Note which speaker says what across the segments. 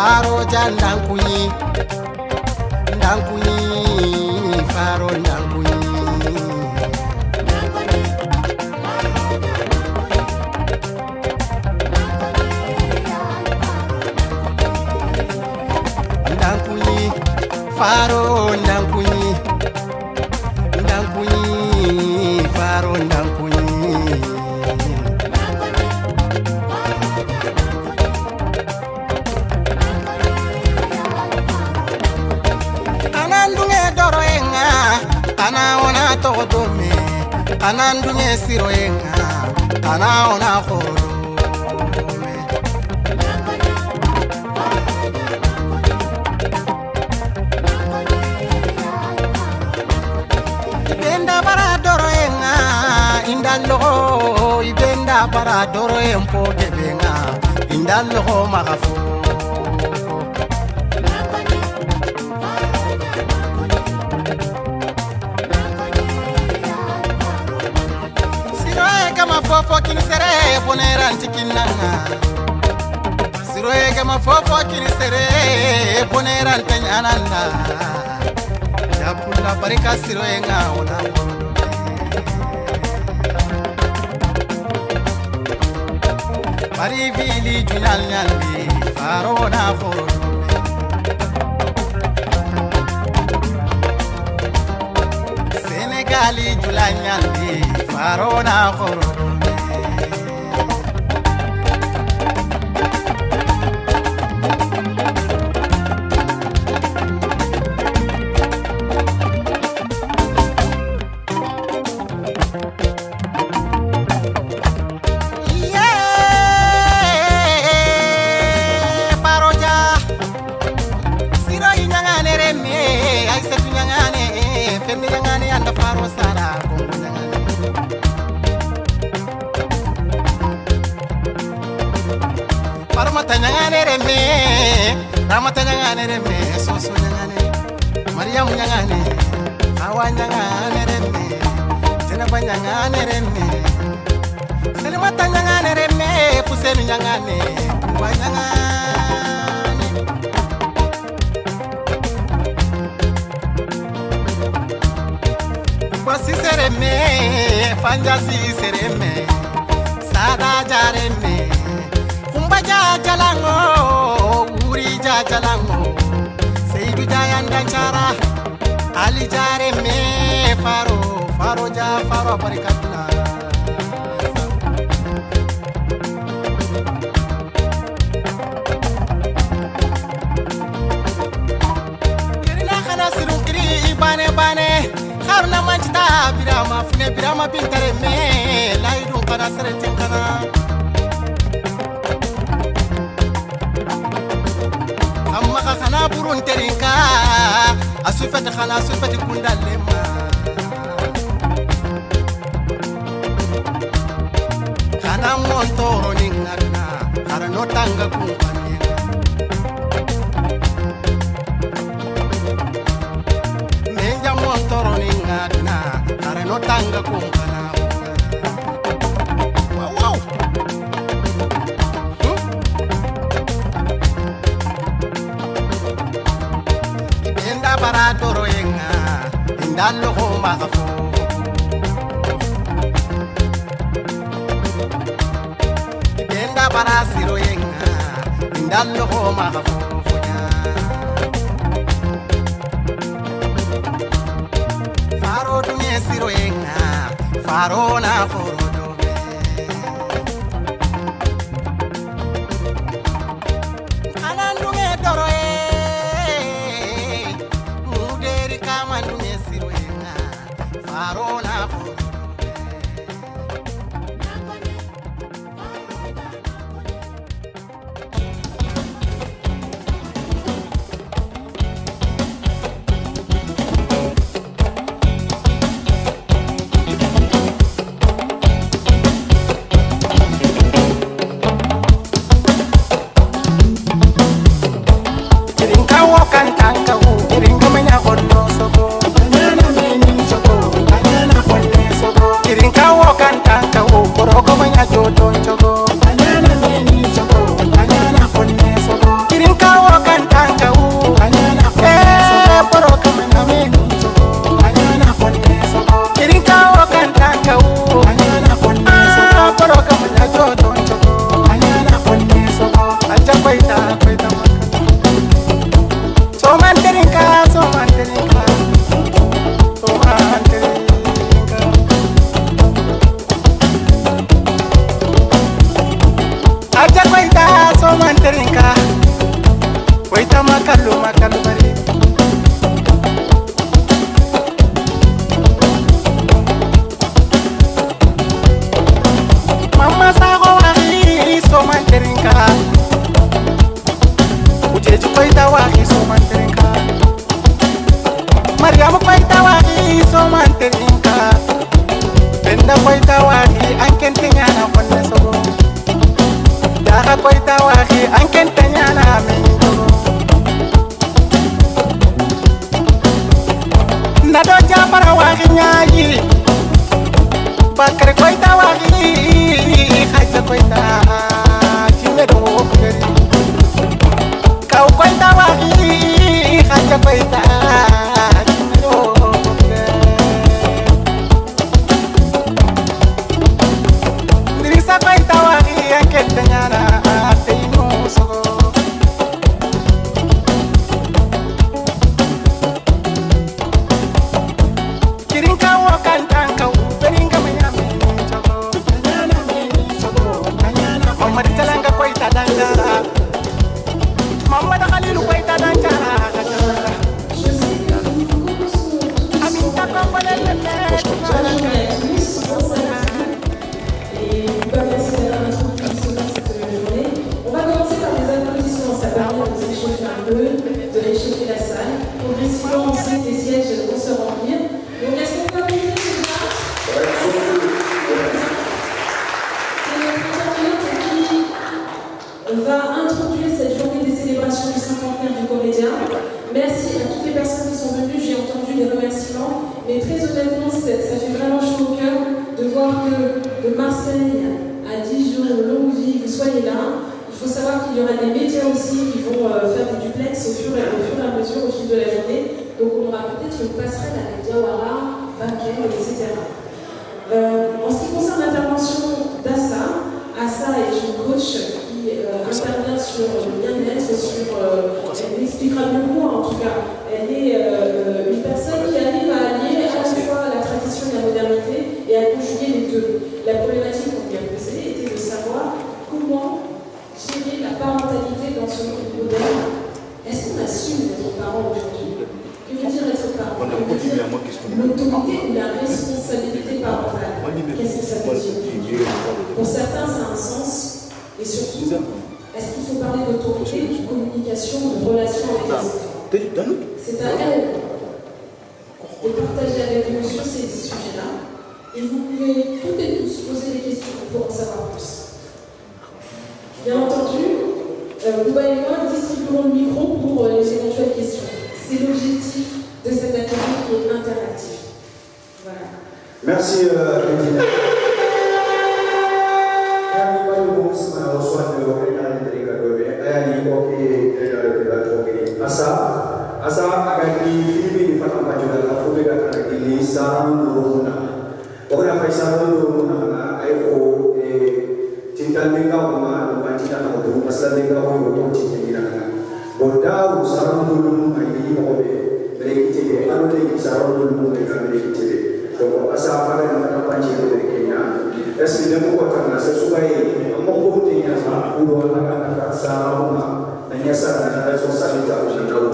Speaker 1: faro jandankuyi ndankuyi faro ndankuyi ndankuyi faro ndankuyi ndankuyi faro ndankuyi kana ona togodome kana ndunge siro yenga kana ona khorodome ibenda bara doro yenga indallo ibenda bara doro yempo gebenga indallo magafu fofo kini sere boneran tikinanga siroye gama fofo kini sere boneran tanyananda yapula barika siroye nga ona bari vili junyal nyalbi farona khoro Senegali julanyalbi farona khoro Ramata nyangane reme soso nyangane Mariam nyangane Hawa nyangane reme Jenaba nyangane reme Selimata nyangane reme Puseni nyangane Kuwa nyangane Kwasi sereme Fanjasi sereme Sada jareme Kumbaja jalango jalango Seydu jayan dancara Ali jare me faro ja faro barikatna Yerina khana sirun kiri bane kharna manjta birama bintare me laidun kana seretin kana khana burun terinka asufat khana asufat kundalema khana montoro ningana khana notanga kumpani menja montoro ningana khana notanga kumpana wow bara doro yenga indallo ho magafu ibenda bara siro yenga indallo ho magafu faro dunye siro yenga faro na foro Ringo menya kono soko, nyana meni soko, nyana kono. para waginyai bakre koita wagi haja koita chime do okeri kau koita wagi haja koita chime do okeri dirisa koita wagi aketanyana teinu sogo
Speaker 2: de réchauffer la salle. Progressivement, on sait que les sièges vont se remplir. Donc, est-ce qu'on peut applaudir déjà? C'est notre intervenante qui va introduire cette journée des célébrations du cinquantenaire du comédien. Merci à toutes les personnes qui sont venues. J'ai entendu les remerciements. Mais très honnêtement, ça fait vraiment chaud au cœur de voir que de Marseille à Dijon, Longueville, vous soyez là. Il faut savoir qu'il y aura des médias aussi qui vont faire des duplex au fur et à mesure au fil de la journée. Donc on aura peut-être une passerelle avec Diawara, Bakel, etc. En ce qui concerne l'intervention d'Assa, Assa est une coach qui intervient sur le bien-être, elle expliquera mieux que moi en tout cas. Elle est une personne qui arrive à allier à la fois la tradition et la modernité et à conjuguer les deux. La problématique qu'on lui a posée était de savoir comment gérer la parentalité dans ce monde moderne. Est-ce qu'on assume d'être parent aujourd'hui? Que veut dire être parent? L'autorité ou la responsabilité parentale? Qu'est-ce que ça veut dire? Pour certains, ça a un sens. Et surtout, est-ce qu'il faut parler d'autorité, de communication, de relation avec les enfants? C'est à elle de partager avec nous sur ces sujets-là. Et vous pouvez toutes et tous poser des questions pour en savoir plus. Bien entendu, Bouba et moi distribuerons le micro pour les éventuelles questions. C'est l'objectif de cet atelier qui est interactif. Voilà.
Speaker 3: Merci, Medina. Asa akan di Fatah Pajudan Afro Bega akan di Sarang Duruna. Pokoknya Faisal Duruna ayo cinta mereka rumah bukan cinta nak tu pasal mereka orang cinta mereka. Bodoh Sarang Duruna ini mobe mereka cinta. Anu lagi Sarang Duruna mereka cinta. So asa apa yang mereka panci dari Kenya. Esok demo kota nasi sesuai mobo tinya sama udah anak Sarang rumah. Hanya Sarang ada sosial jauh jauh.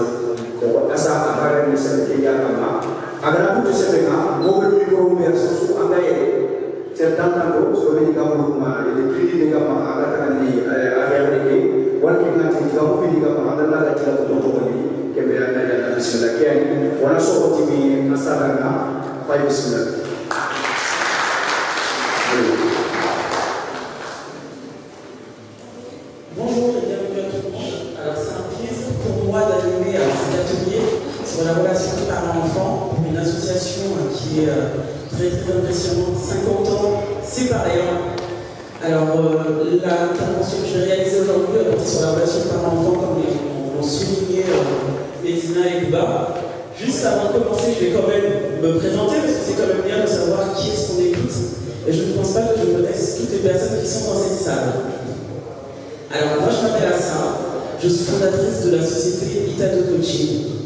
Speaker 3: Asa apa yang bisa Kenya kama. Agar aku bisa dengar mobil mikro versus andai cerita tu sebagai kamu rumah jadi pilih dengan mana akan di area ini. Walaupun nanti kamu pilih dengan mana adalah cerita tu ini kemudian ada bismillah kian. Wana sobat ini asarana 5 bismillah.
Speaker 4: Bonjour et bienvenue à tout le monde. Alors c'est un plaisir pour moi d'animer cet atelier sur la relation parent-enfant pour une association qui est très très impressionnante, 50 ans, c'est pareil. Alors l'intervention que je vais réaliser aujourd'hui est sur la relation parent-enfant comme l'ont souligné Medina et Bouba. Juste avant de commencer, je vais quand même me présenter parce que c'est quand même bien de savoir qui est-ce qu'on écoute. Et je ne pense pas que je connaisse toutes les personnes qui sont dans cette salle. Alors moi je m'appelle Assa, je suis fondatrice de la société Itado Coaching.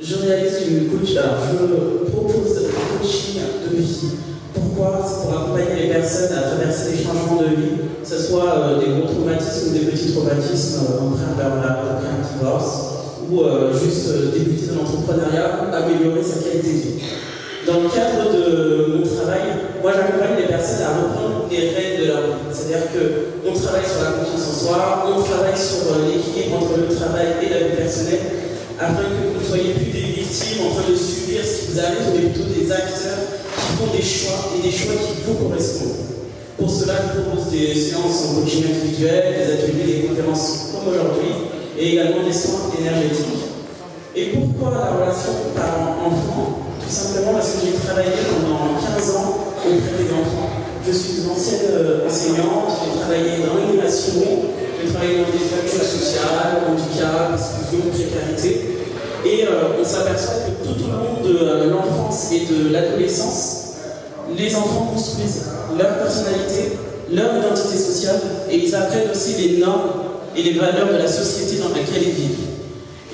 Speaker 4: Je réalise du coaching, je propose du coaching de vie. Pourquoi? C'est pour accompagner les personnes à traverser des changements de vie, que ce soit des gros traumatismes ou des petits traumatismes après un burn-out, après un divorce, ou juste débuter dans l'entrepreneuriat, améliorer sa qualité de vie. Dans le cadre de mon travail, moi j'accompagne les personnes à reprendre les règles de leur vie. C'est-à-dire qu'on travaille sur la confiance en soi, on travaille sur l'équilibre entre le travail et la vie personnelle, afin que vous ne soyez plus des victimes en train de subir ce qui vous arrive, mais plutôt des acteurs qui font des choix et des choix qui vous correspondent. Pour cela, je propose des séances en coaching individuel, des ateliers, des conférences comme aujourd'hui, et également des soins énergétiques. Et pourquoi la relation parent-enfant? Tout simplement parce que j'ai travaillé pendant 15 ans auprès des enfants. Je suis une ancienne enseignante, j'ai travaillé dans l'animation, j'ai travaillé dans des structures sociales, handicap, exclusion, précarité. Et on s'aperçoit que tout au long de l'enfance et de l'adolescence, les enfants construisent leur personnalité, leur identité sociale, et ils apprennent aussi les normes et les valeurs de la société dans laquelle ils vivent.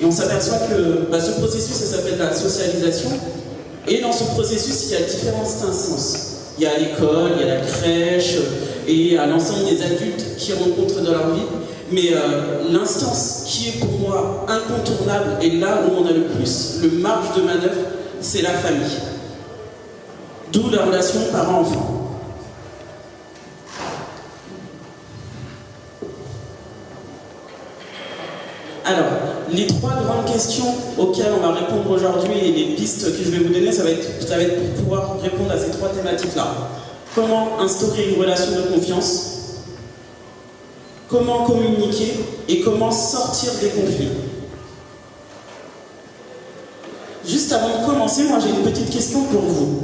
Speaker 4: Et on s'aperçoit que ce processus, ça s'appelle la socialisation. Et dans ce processus, il y a différentes instances. Il y a l'école, il y a la crèche, et à l'ensemble des adultes qui rencontrent dans leur vie. Mais l'instance qui est pour moi incontournable, et là où on a le plus le marge de manœuvre, c'est la famille. D'où la relation parent-enfant. Alors, les 3 grandes questions auxquelles on va répondre aujourd'hui et les pistes que je vais vous donner, ça va être pour pouvoir répondre à ces 3 thématiques-là. Comment instaurer une relation de confiance? Comment communiquer? Et comment sortir des conflits? Juste avant de commencer, moi j'ai une petite question pour vous.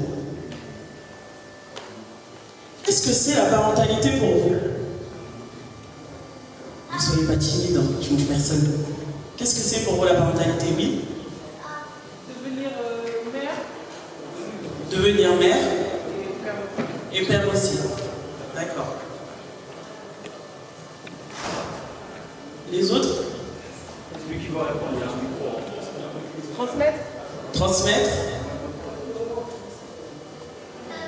Speaker 4: Qu'est-ce que c'est la parentalité pour vous? Ne soyez pas timide, hein, je mange personne. Qu'est-ce que c'est pour vous la parentalité? Oui?
Speaker 5: Devenir mère.
Speaker 4: Devenir mère. Et père aussi. D'accord. Les autres?
Speaker 5: Celui qui va répondre, il y a un micro. Transmettre.
Speaker 4: Transmettre.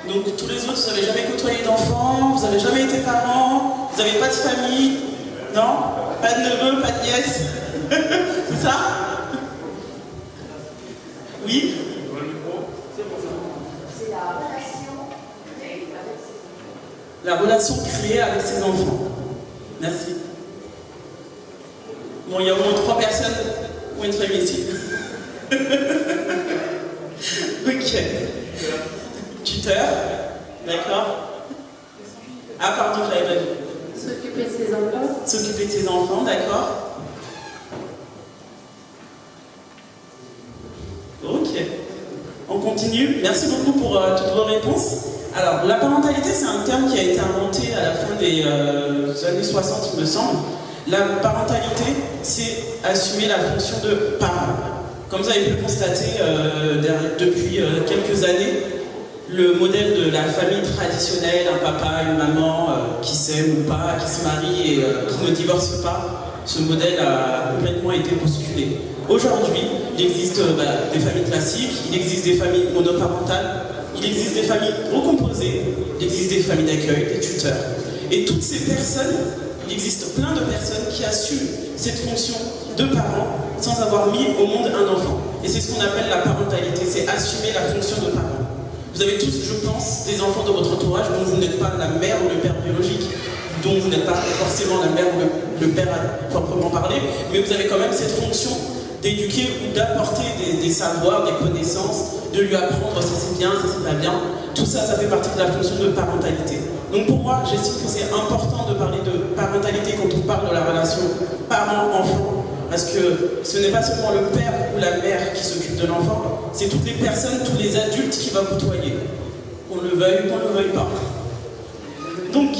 Speaker 4: Donc tous les autres, vous n'avez jamais côtoyé d'enfants, vous n'avez jamais été parents, vous n'avez pas de famille, non? Pas de neveu, pas de nièce. C'est ça? Oui?
Speaker 6: C'est la relation créée avec ses enfants.
Speaker 4: La relation créée avec ses enfants. Merci. Bon, il y a au moins 3 personnes ou une famille ici. Ok. Tuteur. D'accord. Ah, pardon, j'avais pas vu.
Speaker 6: S'occuper de ses enfants.
Speaker 4: S'occuper de ses enfants, d'accord. Ok. On continue. Merci beaucoup pour toutes vos réponses. Alors, la parentalité, c'est un terme qui a été inventé à la fin des années 60, il me semble. La parentalité, c'est assumer la fonction de parent. Comme vous avez pu le constater depuis quelques années, le modèle de la famille traditionnelle, un papa, une maman qui s'aiment ou pas, qui se marient et qui ne divorcent pas, ce modèle a complètement été bousculé. Aujourd'hui, il existe des familles classiques, il existe des familles monoparentales, il existe des familles recomposées, il existe des familles d'accueil, des tuteurs. Et toutes ces personnes, il existe plein de personnes qui assument cette fonction de parent sans avoir mis au monde un enfant. Et c'est ce qu'on appelle la parentalité, c'est assumer la fonction de parent. Vous avez tous, je pense, des enfants de votre entourage dont vous n'êtes pas la mère ou le père biologique, dont vous n'êtes pas forcément la mère ou le père à proprement parler, mais vous avez quand même cette fonction d'éduquer ou d'apporter des savoirs, des connaissances, de lui apprendre ça c'est bien, ça c'est pas bien. Tout ça, ça fait partie de la fonction de parentalité. Donc pour moi, j'estime que c'est important de parler de parentalité quand on parle de la relation parent-enfant. Parce que ce n'est pas seulement le père ou la mère qui s'occupe de l'enfant, c'est toutes les personnes, tous les adultes qui va côtoyer. Qu'on le veuille ou qu'on ne le veuille pas. Donc,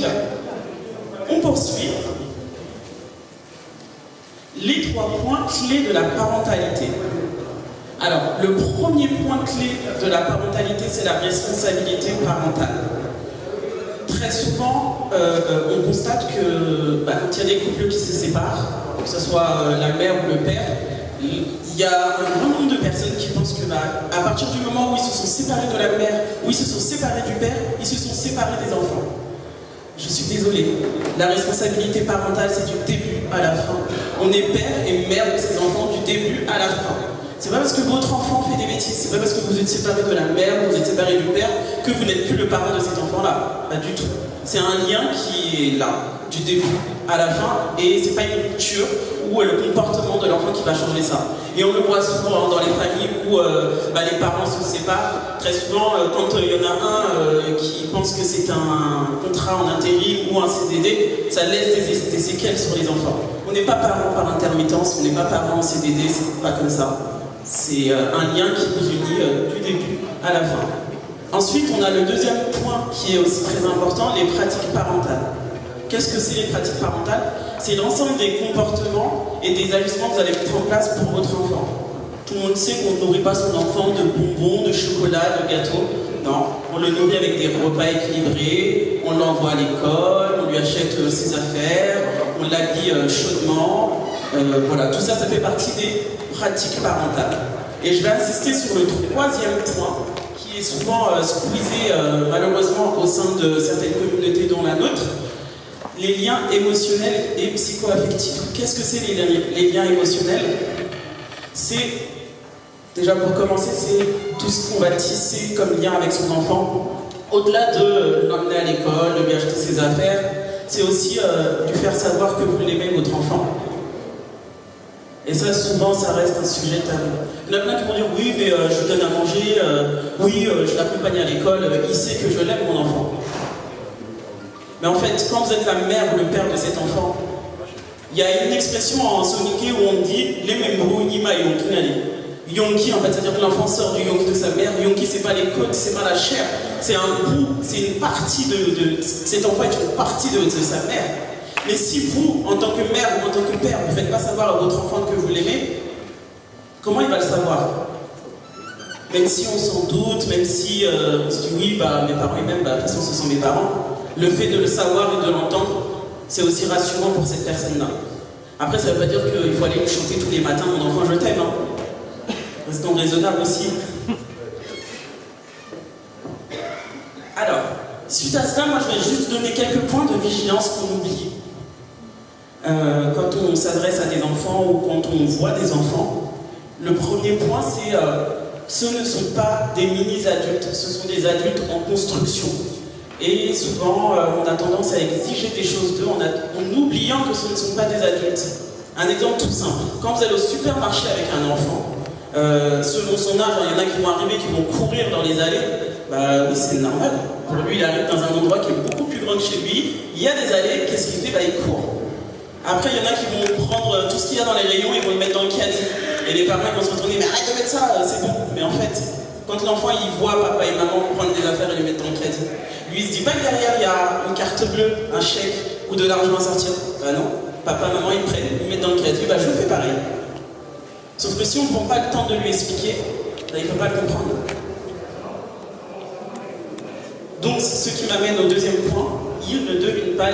Speaker 4: on poursuit. Les 3 points clés de la parentalité. Alors, le premier point clé de la parentalité, c'est la responsabilité parentale. Très souvent, on constate que quand il y a des couples qui se séparent, que ce soit la mère ou le père, il y a un grand nombre de personnes qui pensent que à partir du moment où ils se sont séparés de la mère, où ils se sont séparés du père, ils se sont séparés des enfants. Je suis désolée, la responsabilité parentale, c'est du début à la fin. On est père et mère de ses enfants du début à la fin. C'est pas parce que votre enfant fait des bêtises, c'est pas parce que vous êtes séparé de la mère, vous êtes séparé du père, que vous n'êtes plus le parent de cet enfant-là. Pas du tout. C'est un lien qui est là, du début à la fin, et c'est pas une rupture ou le comportement de l'enfant qui va changer ça. Et on le voit souvent dans les familles où les parents se séparent. Très souvent, quand il y en a un qui pense que c'est un contrat en intérim ou un CDD, ça laisse des séquelles sur les enfants. On n'est pas parent par intermittence, on n'est pas parent en CDD, c'est pas comme ça. C'est un lien qui vous unit du début à la fin. Ensuite, on a le deuxième point qui est aussi très important, les pratiques parentales. Qu'est-ce que c'est les pratiques parentales? C'est l'ensemble des comportements et des ajustements que vous allez mettre en place pour votre enfant. Tout le monde sait qu'on ne nourrit pas son enfant de bonbons, de chocolat, de gâteaux. Non, on le nourrit avec des repas équilibrés, on l'envoie à l'école, on lui achète ses affaires, on l'habille chaudement. Voilà, tout ça, ça fait partie des pratiques parentales. Et je vais insister sur le troisième point, qui est souvent squeezé malheureusement au sein de certaines communautés dont la nôtre, les liens émotionnels et psycho-affectifs. Qu'est-ce que c'est les liens émotionnels? C'est, déjà pour commencer, c'est tout ce qu'on va tisser comme lien avec son enfant. Au-delà de l'emmener à l'école, de lui acheter ses affaires, c'est aussi lui faire savoir que vous l'aimez, votre enfant. Et ça, souvent, ça reste un sujet tabou. Il y en a plein qui vont dire, oui, mais je lui donne à manger, oui, je l'accompagne à l'école, il sait que je l'aime, mon enfant. Mais en fait, quand vous êtes la mère ou le père de cet enfant, il y a une expression en soniké où on dit « les membres nima yonki nali ». Yonki, en fait, c'est-à-dire que l'enfant sort du yonki de sa mère. Yonki, c'est pas les côtes, c'est pas la chair, c'est un bout, c'est une partie de... Cet enfant est une partie de sa mère. Mais si vous, en tant que mère ou en tant que père, vous ne faites pas savoir à votre enfant que vous l'aimez, comment il va le savoir? Même si on s'en doute, même si on se dit oui, bah, mes parents ils m'aiment, bah, de toute façon ce sont mes parents, le fait de le savoir et de l'entendre, c'est aussi rassurant pour cette personne-là. Après, ça ne veut pas dire qu'il faut aller lui chanter tous les matins, mon enfant, je t'aime. Hein. Restons raisonnables aussi. Alors, suite à cela, moi je vais juste donner quelques points de vigilance qu'on oublie. Quand on s'adresse à des enfants ou quand on voit des enfants, le premier point c'est ce ne sont pas des mini-adultes, ce sont des adultes en construction. Et souvent, on a tendance à exiger des choses d'eux en oubliant que ce ne sont pas des adultes. Un exemple tout simple, quand vous allez au supermarché avec un enfant, selon son âge, il y en a qui vont arriver, qui vont courir dans les allées, bah oui, c'est normal. Pour lui, il arrive dans un endroit qui est beaucoup plus grand que chez lui, il y a des allées, qu'est-ce qu'il fait? Bah, il court. Après, il y en a qui vont prendre tout ce qu'il y a dans les rayons et vont le mettre dans le caddie. Et les parents vont se retourner, mais arrête de mettre ça, c'est bon. Mais en fait, quand l'enfant il voit papa et maman prendre des affaires et les mettre dans le caddie, lui il se dit pas que derrière il y a une carte bleue, un chèque ou de l'argent à sortir. Bah non, papa, maman ils prennent, ils mettent dans le caddie, bah je fais pareil. Sauf que si on ne prend pas le temps de lui expliquer, bah, il ne peut pas le comprendre. Donc, ce qui m'amène au deuxième point, il ne devine pas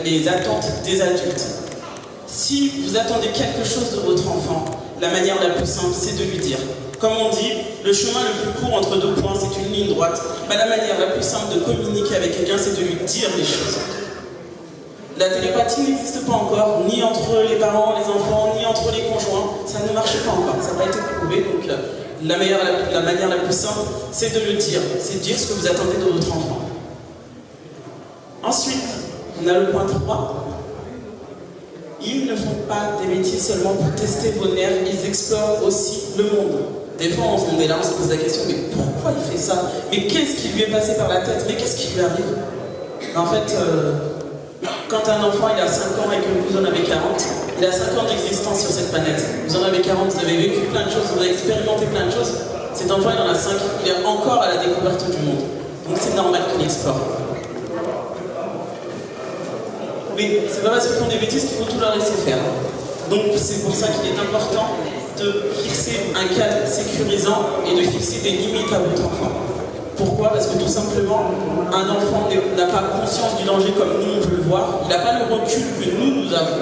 Speaker 4: les attentes des adultes. Si vous attendez quelque chose de votre enfant, la manière la plus simple, c'est de lui dire. Comme on dit, le chemin le plus court entre deux points, c'est une ligne droite. Bah, la manière la plus simple de communiquer avec quelqu'un, c'est de lui dire les choses. La télépathie n'existe pas encore, ni entre les parents, les enfants, ni entre les conjoints. Ça ne marche pas encore, ça n'a pas été prouvé. Donc, la manière la plus simple, c'est de le dire. C'est de dire ce que vous attendez de votre enfant. Ensuite, on a le point 3. Ils ne font pas des bêtises seulement pour tester vos nerfs, ils explorent aussi le monde. Des fois, on est là, on se pose la question, mais pourquoi il fait ça? Mais qu'est-ce qui lui est passé par la tête? Mais qu'est-ce qui lui arrive? En fait, quand un enfant il a 5 ans et que vous en avez 40, il a 5 ans d'existence sur cette planète. Vous en avez 40, vous avez vécu plein de choses, vous avez expérimenté plein de choses. Cet enfant, il en a 5, il est encore à la découverte du monde. Donc c'est normal qu'il explore. Mais c'est pas parce qu'ils font des bêtises qu'il faut tout leur laisser faire. Donc c'est pour ça qu'il est important de fixer un cadre sécurisant et de fixer des limites à votre enfant. Pourquoi? Parce que tout simplement, un enfant n'a pas conscience du danger comme nous on peut le voir, il n'a pas le recul que nous avons.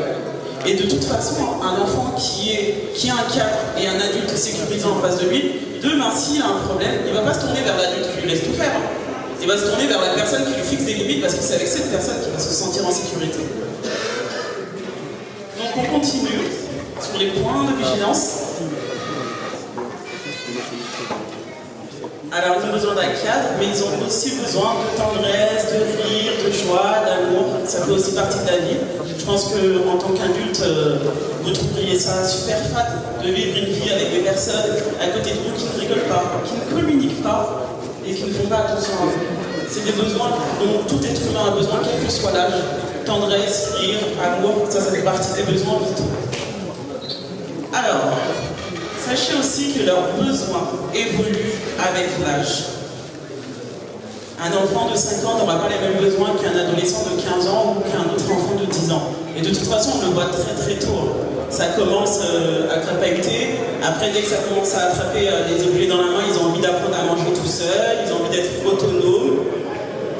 Speaker 4: Et de toute façon, un enfant qui a un cadre et un adulte sécurisant en face de lui, demain s'il a un problème, il ne va pas se tourner vers l'adulte qui lui laisse tout faire. Il va se tourner vers la personne qui lui fixe des limites parce que c'est avec cette personne qu'il va se sentir en sécurité. Donc on continue sur les points de vigilance. Alors ils ont besoin d'un cadre, mais ils ont aussi besoin de tendresse, de rire, de joie, d'amour. Ça fait aussi partie de la vie. Je pense qu'en tant qu'adulte, vous trouveriez ça super fade de vivre une vie avec des personnes à côté de vous qui ne rigolent pas, qui ne communiquent pas et qui ne font pas attention à vous. C'est des besoins dont tout être humain a besoin, quel que soit l'âge. Tendresse, rire, amour, ça fait partie des besoins vitaux. Alors, Sachez aussi que leurs besoins évoluent avec l'âge. Un enfant de 5 ans n'aura pas les mêmes besoins qu'un adolescent de 15 ans ou qu'un autre enfant de 10 ans. Et de toute façon, on le voit très très tôt. Ça commence à crapahuter. Après, dès que ça commence à attraper les objets dans la main, ils ont envie d'apprendre à manger tout seuls, ils ont envie d'être autonomes.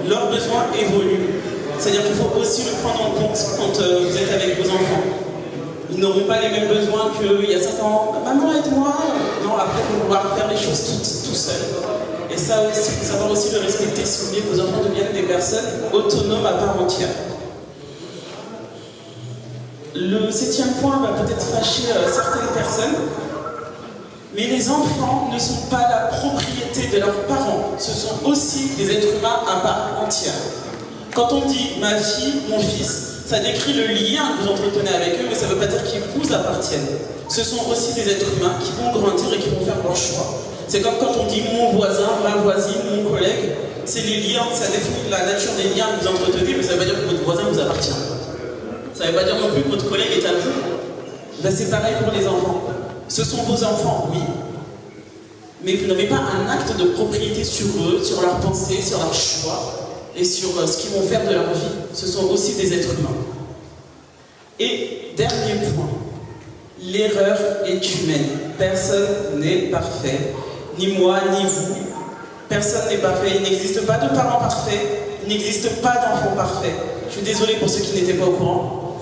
Speaker 4: Leurs besoins évoluent. C'est-à-dire qu'il faut aussi le prendre en compte quand vous êtes avec vos enfants. Ils n'auront pas les mêmes besoins qu'il y a 5 ans. Maman, aide-moi. Non, après, ils vont pouvoir faire les choses tout seuls. Et ça aussi, il faut savoir aussi le respecter si vous voulez que vos enfants deviennent des personnes autonomes à part entière. Le 7e point va peut-être fâcher certaines personnes, mais les enfants ne sont pas la propriété de leurs parents. Ce sont aussi des êtres humains à part entière. Quand on dit ma fille, mon fils, ça décrit le lien que vous entretenez avec eux, mais ça ne veut pas dire qu'ils vous appartiennent. Ce sont aussi des êtres humains qui vont grandir et qui vont faire leur choix. C'est comme quand on dit mon voisin, ma voisine, mon collègue, c'est les liens, ça définit la nature des liens que vous entretenez, mais ça ne veut pas dire que votre voisin vous appartient. Ça ne veut pas dire non plus que votre collègue est à vous. Ben, c'est pareil pour les enfants. Ce sont vos enfants, oui. Mais vous n'avez pas un acte de propriété sur eux, sur leurs pensées, sur leurs choix et sur ce qu'ils vont faire de leur vie. Ce sont aussi des êtres humains. Et dernier point, l'erreur est humaine. Personne n'est parfait. Ni moi, ni vous. Personne n'est parfait. Il n'existe pas de parents parfaits. Il n'existe pas d'enfants parfaits. Je suis désolée pour ceux qui n'étaient pas au courant.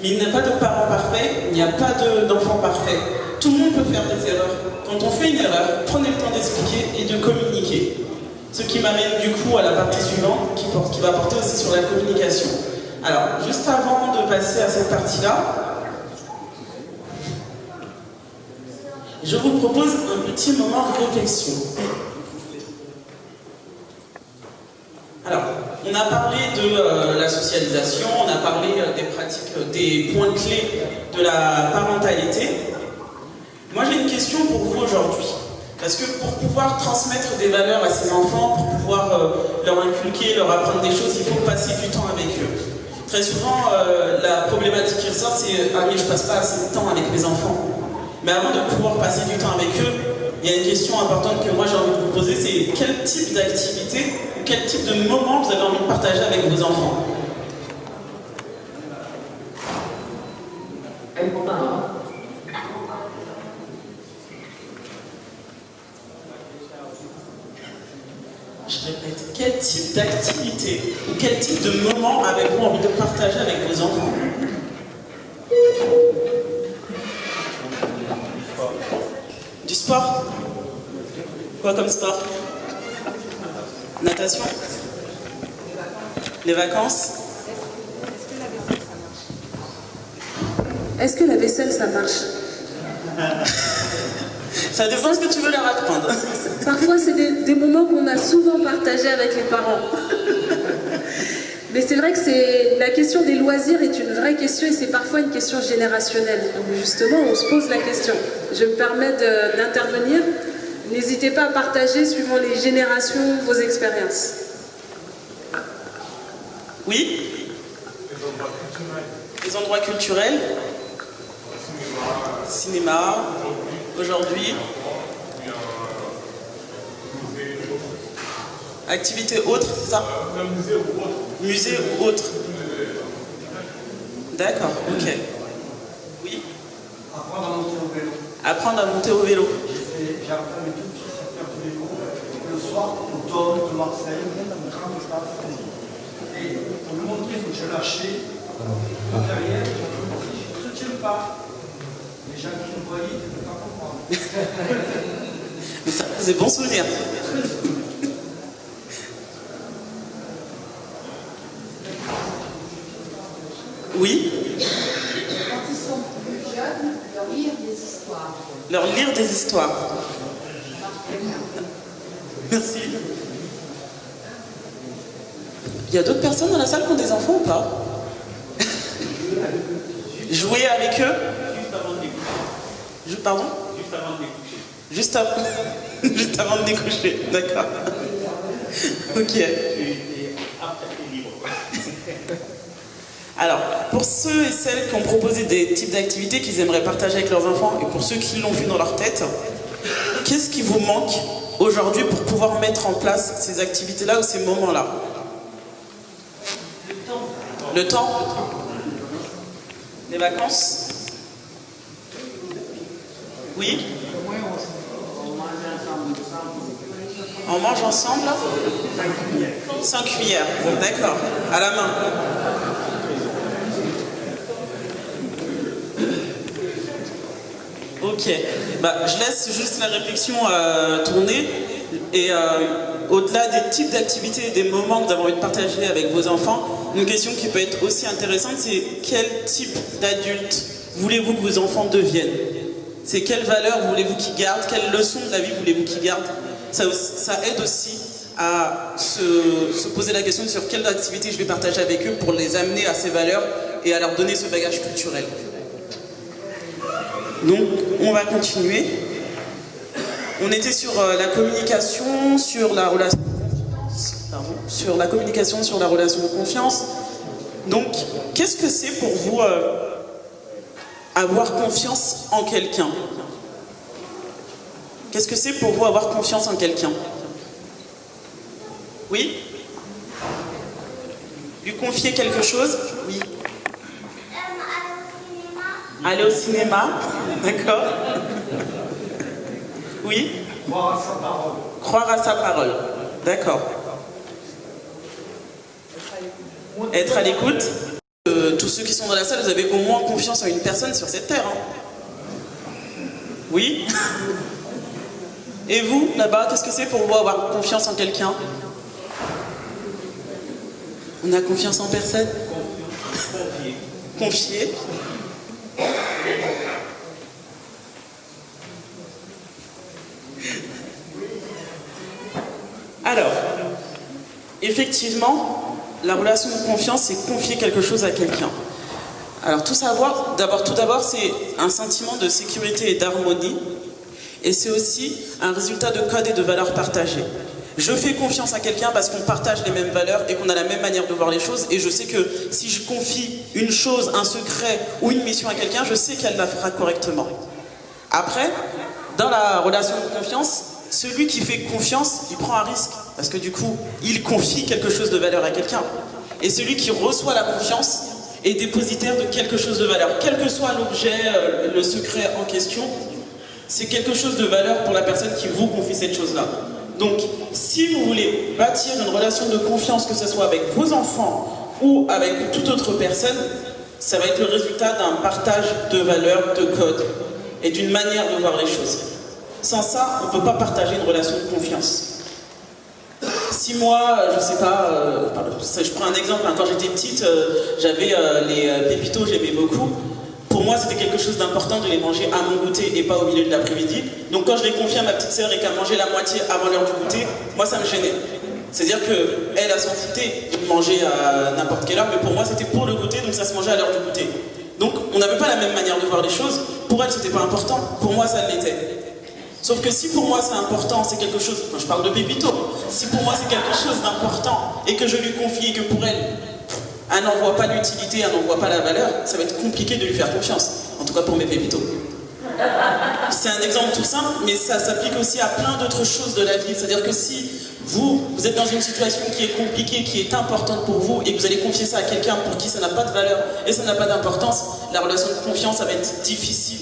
Speaker 4: Mais il n'y a pas de parents parfaits. Il n'y a pas d'enfants parfaits. Tout le monde peut faire des erreurs. Quand on fait une erreur, prenez le temps d'expliquer et de communiquer. Ce qui m'amène du coup à la partie suivante, qui va porter aussi sur la communication. Alors, juste avant de passer à cette partie-là, je vous propose un petit moment de réflexion. Alors, on a parlé de la socialisation, on a parlé des pratiques, des points clés de la parentalité. Moi, j'ai une question pour vous aujourd'hui. Parce que pour pouvoir transmettre des valeurs à ses enfants, pour pouvoir leur inculquer, leur apprendre des choses, il faut passer du temps avec eux. Très souvent, la problématique qui ressort, c'est « Ah mais je passe pas assez de temps avec mes enfants ». Mais avant de pouvoir passer du temps avec eux, il y a une question importante que moi j'ai envie de vous poser, c'est quel type d'activité, ou quel type de moment vous avez envie de partager avec vos enfants? Je répète, quel type d'activité, ou quel type de moment avez-vous envie de partager avec vos enfants? Du sport? Quoi comme sport? Natation? Les vacances?
Speaker 2: Est-ce que la vaisselle, ça marche?
Speaker 4: Ça dépend ce que tu veux leur apprendre.
Speaker 2: Parfois, c'est des moments qu'on a souvent partagés avec les parents. Mais c'est vrai que la question des loisirs est une vraie question et c'est parfois une question générationnelle. Donc justement, on se pose la question. Je me permets d'intervenir. N'hésitez pas à partager, suivant les générations, vos expériences.
Speaker 4: Oui? Les endroits culturels. Cinéma. Aujourd'hui. Activité autre, c'est ça?
Speaker 5: Musée ou autre.
Speaker 4: Musée ou autre. D'accord, ok. Oui?
Speaker 7: Apprendre à monter au vélo.
Speaker 4: Apprendre à monter au vélo.
Speaker 7: J'ai appris à mes tout petits à faire du vélo. Le soir, au Dôme de Marseille, un grand espace. Et pour lui montrer que je lâchais, derrière, je ne tiens pas. Les gens qui me voyaient ne pouvaient pas comprendre.
Speaker 4: Mais ça, c'est bon souvenir. Oui?
Speaker 6: Quand ils sont plus jeunes, leur lire des histoires.
Speaker 4: Leur lire des histoires. Merci. Il y a d'autres personnes dans la salle qui ont des enfants ou pas? Jouer avec eux?
Speaker 5: Juste avant de découcher.
Speaker 4: Pardon?
Speaker 5: Juste avant de découcher.
Speaker 4: Juste avant de découcher, d'accord. Ok.
Speaker 5: Et après, t'es libre.
Speaker 4: Alors, pour ceux et celles qui ont proposé des types d'activités qu'ils aimeraient partager avec leurs enfants, et pour ceux qui l'ont vu dans leur tête, qu'est-ce qui vous manque aujourd'hui pour pouvoir mettre en place ces activités-là ou ces moments-là? Le temps? Les vacances? Oui? On mange ensemble? 5 cuillères, d'accord. À la main. Ok. Bah, je laisse juste la réflexion tourner. Et au-delà des types d'activités et des moments que vous avez envie de partager avec vos enfants, une question qui peut être aussi intéressante, c'est quel type d'adulte voulez-vous que vos enfants deviennent? C'est quelles valeurs voulez-vous qu'ils gardent? Quelles leçons de la vie voulez-vous qu'ils gardent? Ça aide aussi à se poser la question sur quelles activités je vais partager avec eux pour les amener à ces valeurs et à leur donner ce bagage culturel. Donc, on va continuer. On était sur la communication, sur la relation de confiance. Donc, qu'est-ce que c'est pour vous avoir confiance en quelqu'un? Qu'est-ce que c'est pour vous avoir confiance en quelqu'un? Oui? Lui confier quelque chose? Oui. Aller au cinéma? D'accord. Oui?
Speaker 7: Croire à sa parole.
Speaker 4: Croire à sa parole. D'accord. Être à l'écoute. Tous ceux qui sont dans la salle, vous avez au moins confiance en une personne sur cette terre. Hein? Oui? Et vous, là-bas, qu'est-ce que c'est pour vous avoir confiance en quelqu'un? On a confiance en personne? Confier. Alors, effectivement, la relation de confiance, c'est confier quelque chose à quelqu'un. Alors, tout d'abord, c'est un sentiment de sécurité et d'harmonie. Et c'est aussi un résultat de codes et de valeurs partagées. Je fais confiance à quelqu'un parce qu'on partage les mêmes valeurs et qu'on a la même manière de voir les choses. Et je sais que si je confie une chose, un secret ou une mission à quelqu'un, je sais qu'elle la fera correctement. Après, dans la relation de confiance, celui qui fait confiance, il prend un risque. Parce que du coup, il confie quelque chose de valeur à quelqu'un. Et celui qui reçoit la confiance est dépositaire de quelque chose de valeur. Quel que soit l'objet, le secret en question, c'est quelque chose de valeur pour la personne qui vous confie cette chose-là. Donc, si vous voulez bâtir une relation de confiance, que ce soit avec vos enfants ou avec toute autre personne, ça va être le résultat d'un partage de valeurs, de codes et d'une manière de voir les choses. Sans ça, on ne peut pas partager une relation de confiance. Si moi, je sais pas, je prends un exemple, hein, quand j'étais petite, j'avais les pépitos, j'aimais beaucoup. Pour moi, c'était quelque chose d'important de les manger à mon goûter et pas au milieu de l'après-midi. Donc quand je les confiais à ma petite sœur et qu'elle mangeait la moitié avant l'heure du goûter, moi ça me gênait. C'est-à-dire qu'elle a s'en foutait de manger à n'importe quelle heure, mais pour moi c'était pour le goûter, donc ça se mangeait à l'heure du goûter. Donc on n'avait pas la même manière de voir les choses. Pour elle c'était pas important, pour moi ça l'était. Sauf que si pour moi c'est important, c'est quelque chose, quand je parle de pépito, si pour moi c'est quelque chose d'important et que je lui confie et que pour elle, elle n'en voit pas l'utilité, elle n'en voit pas la valeur, ça va être compliqué de lui faire confiance. En tout cas pour mes pépitos. C'est un exemple tout simple, mais ça s'applique aussi à plein d'autres choses de la vie. C'est-à-dire que si vous êtes dans une situation qui est compliquée, qui est importante pour vous, et que vous allez confier ça à quelqu'un pour qui ça n'a pas de valeur et ça n'a pas d'importance, la relation de confiance, ça va être difficile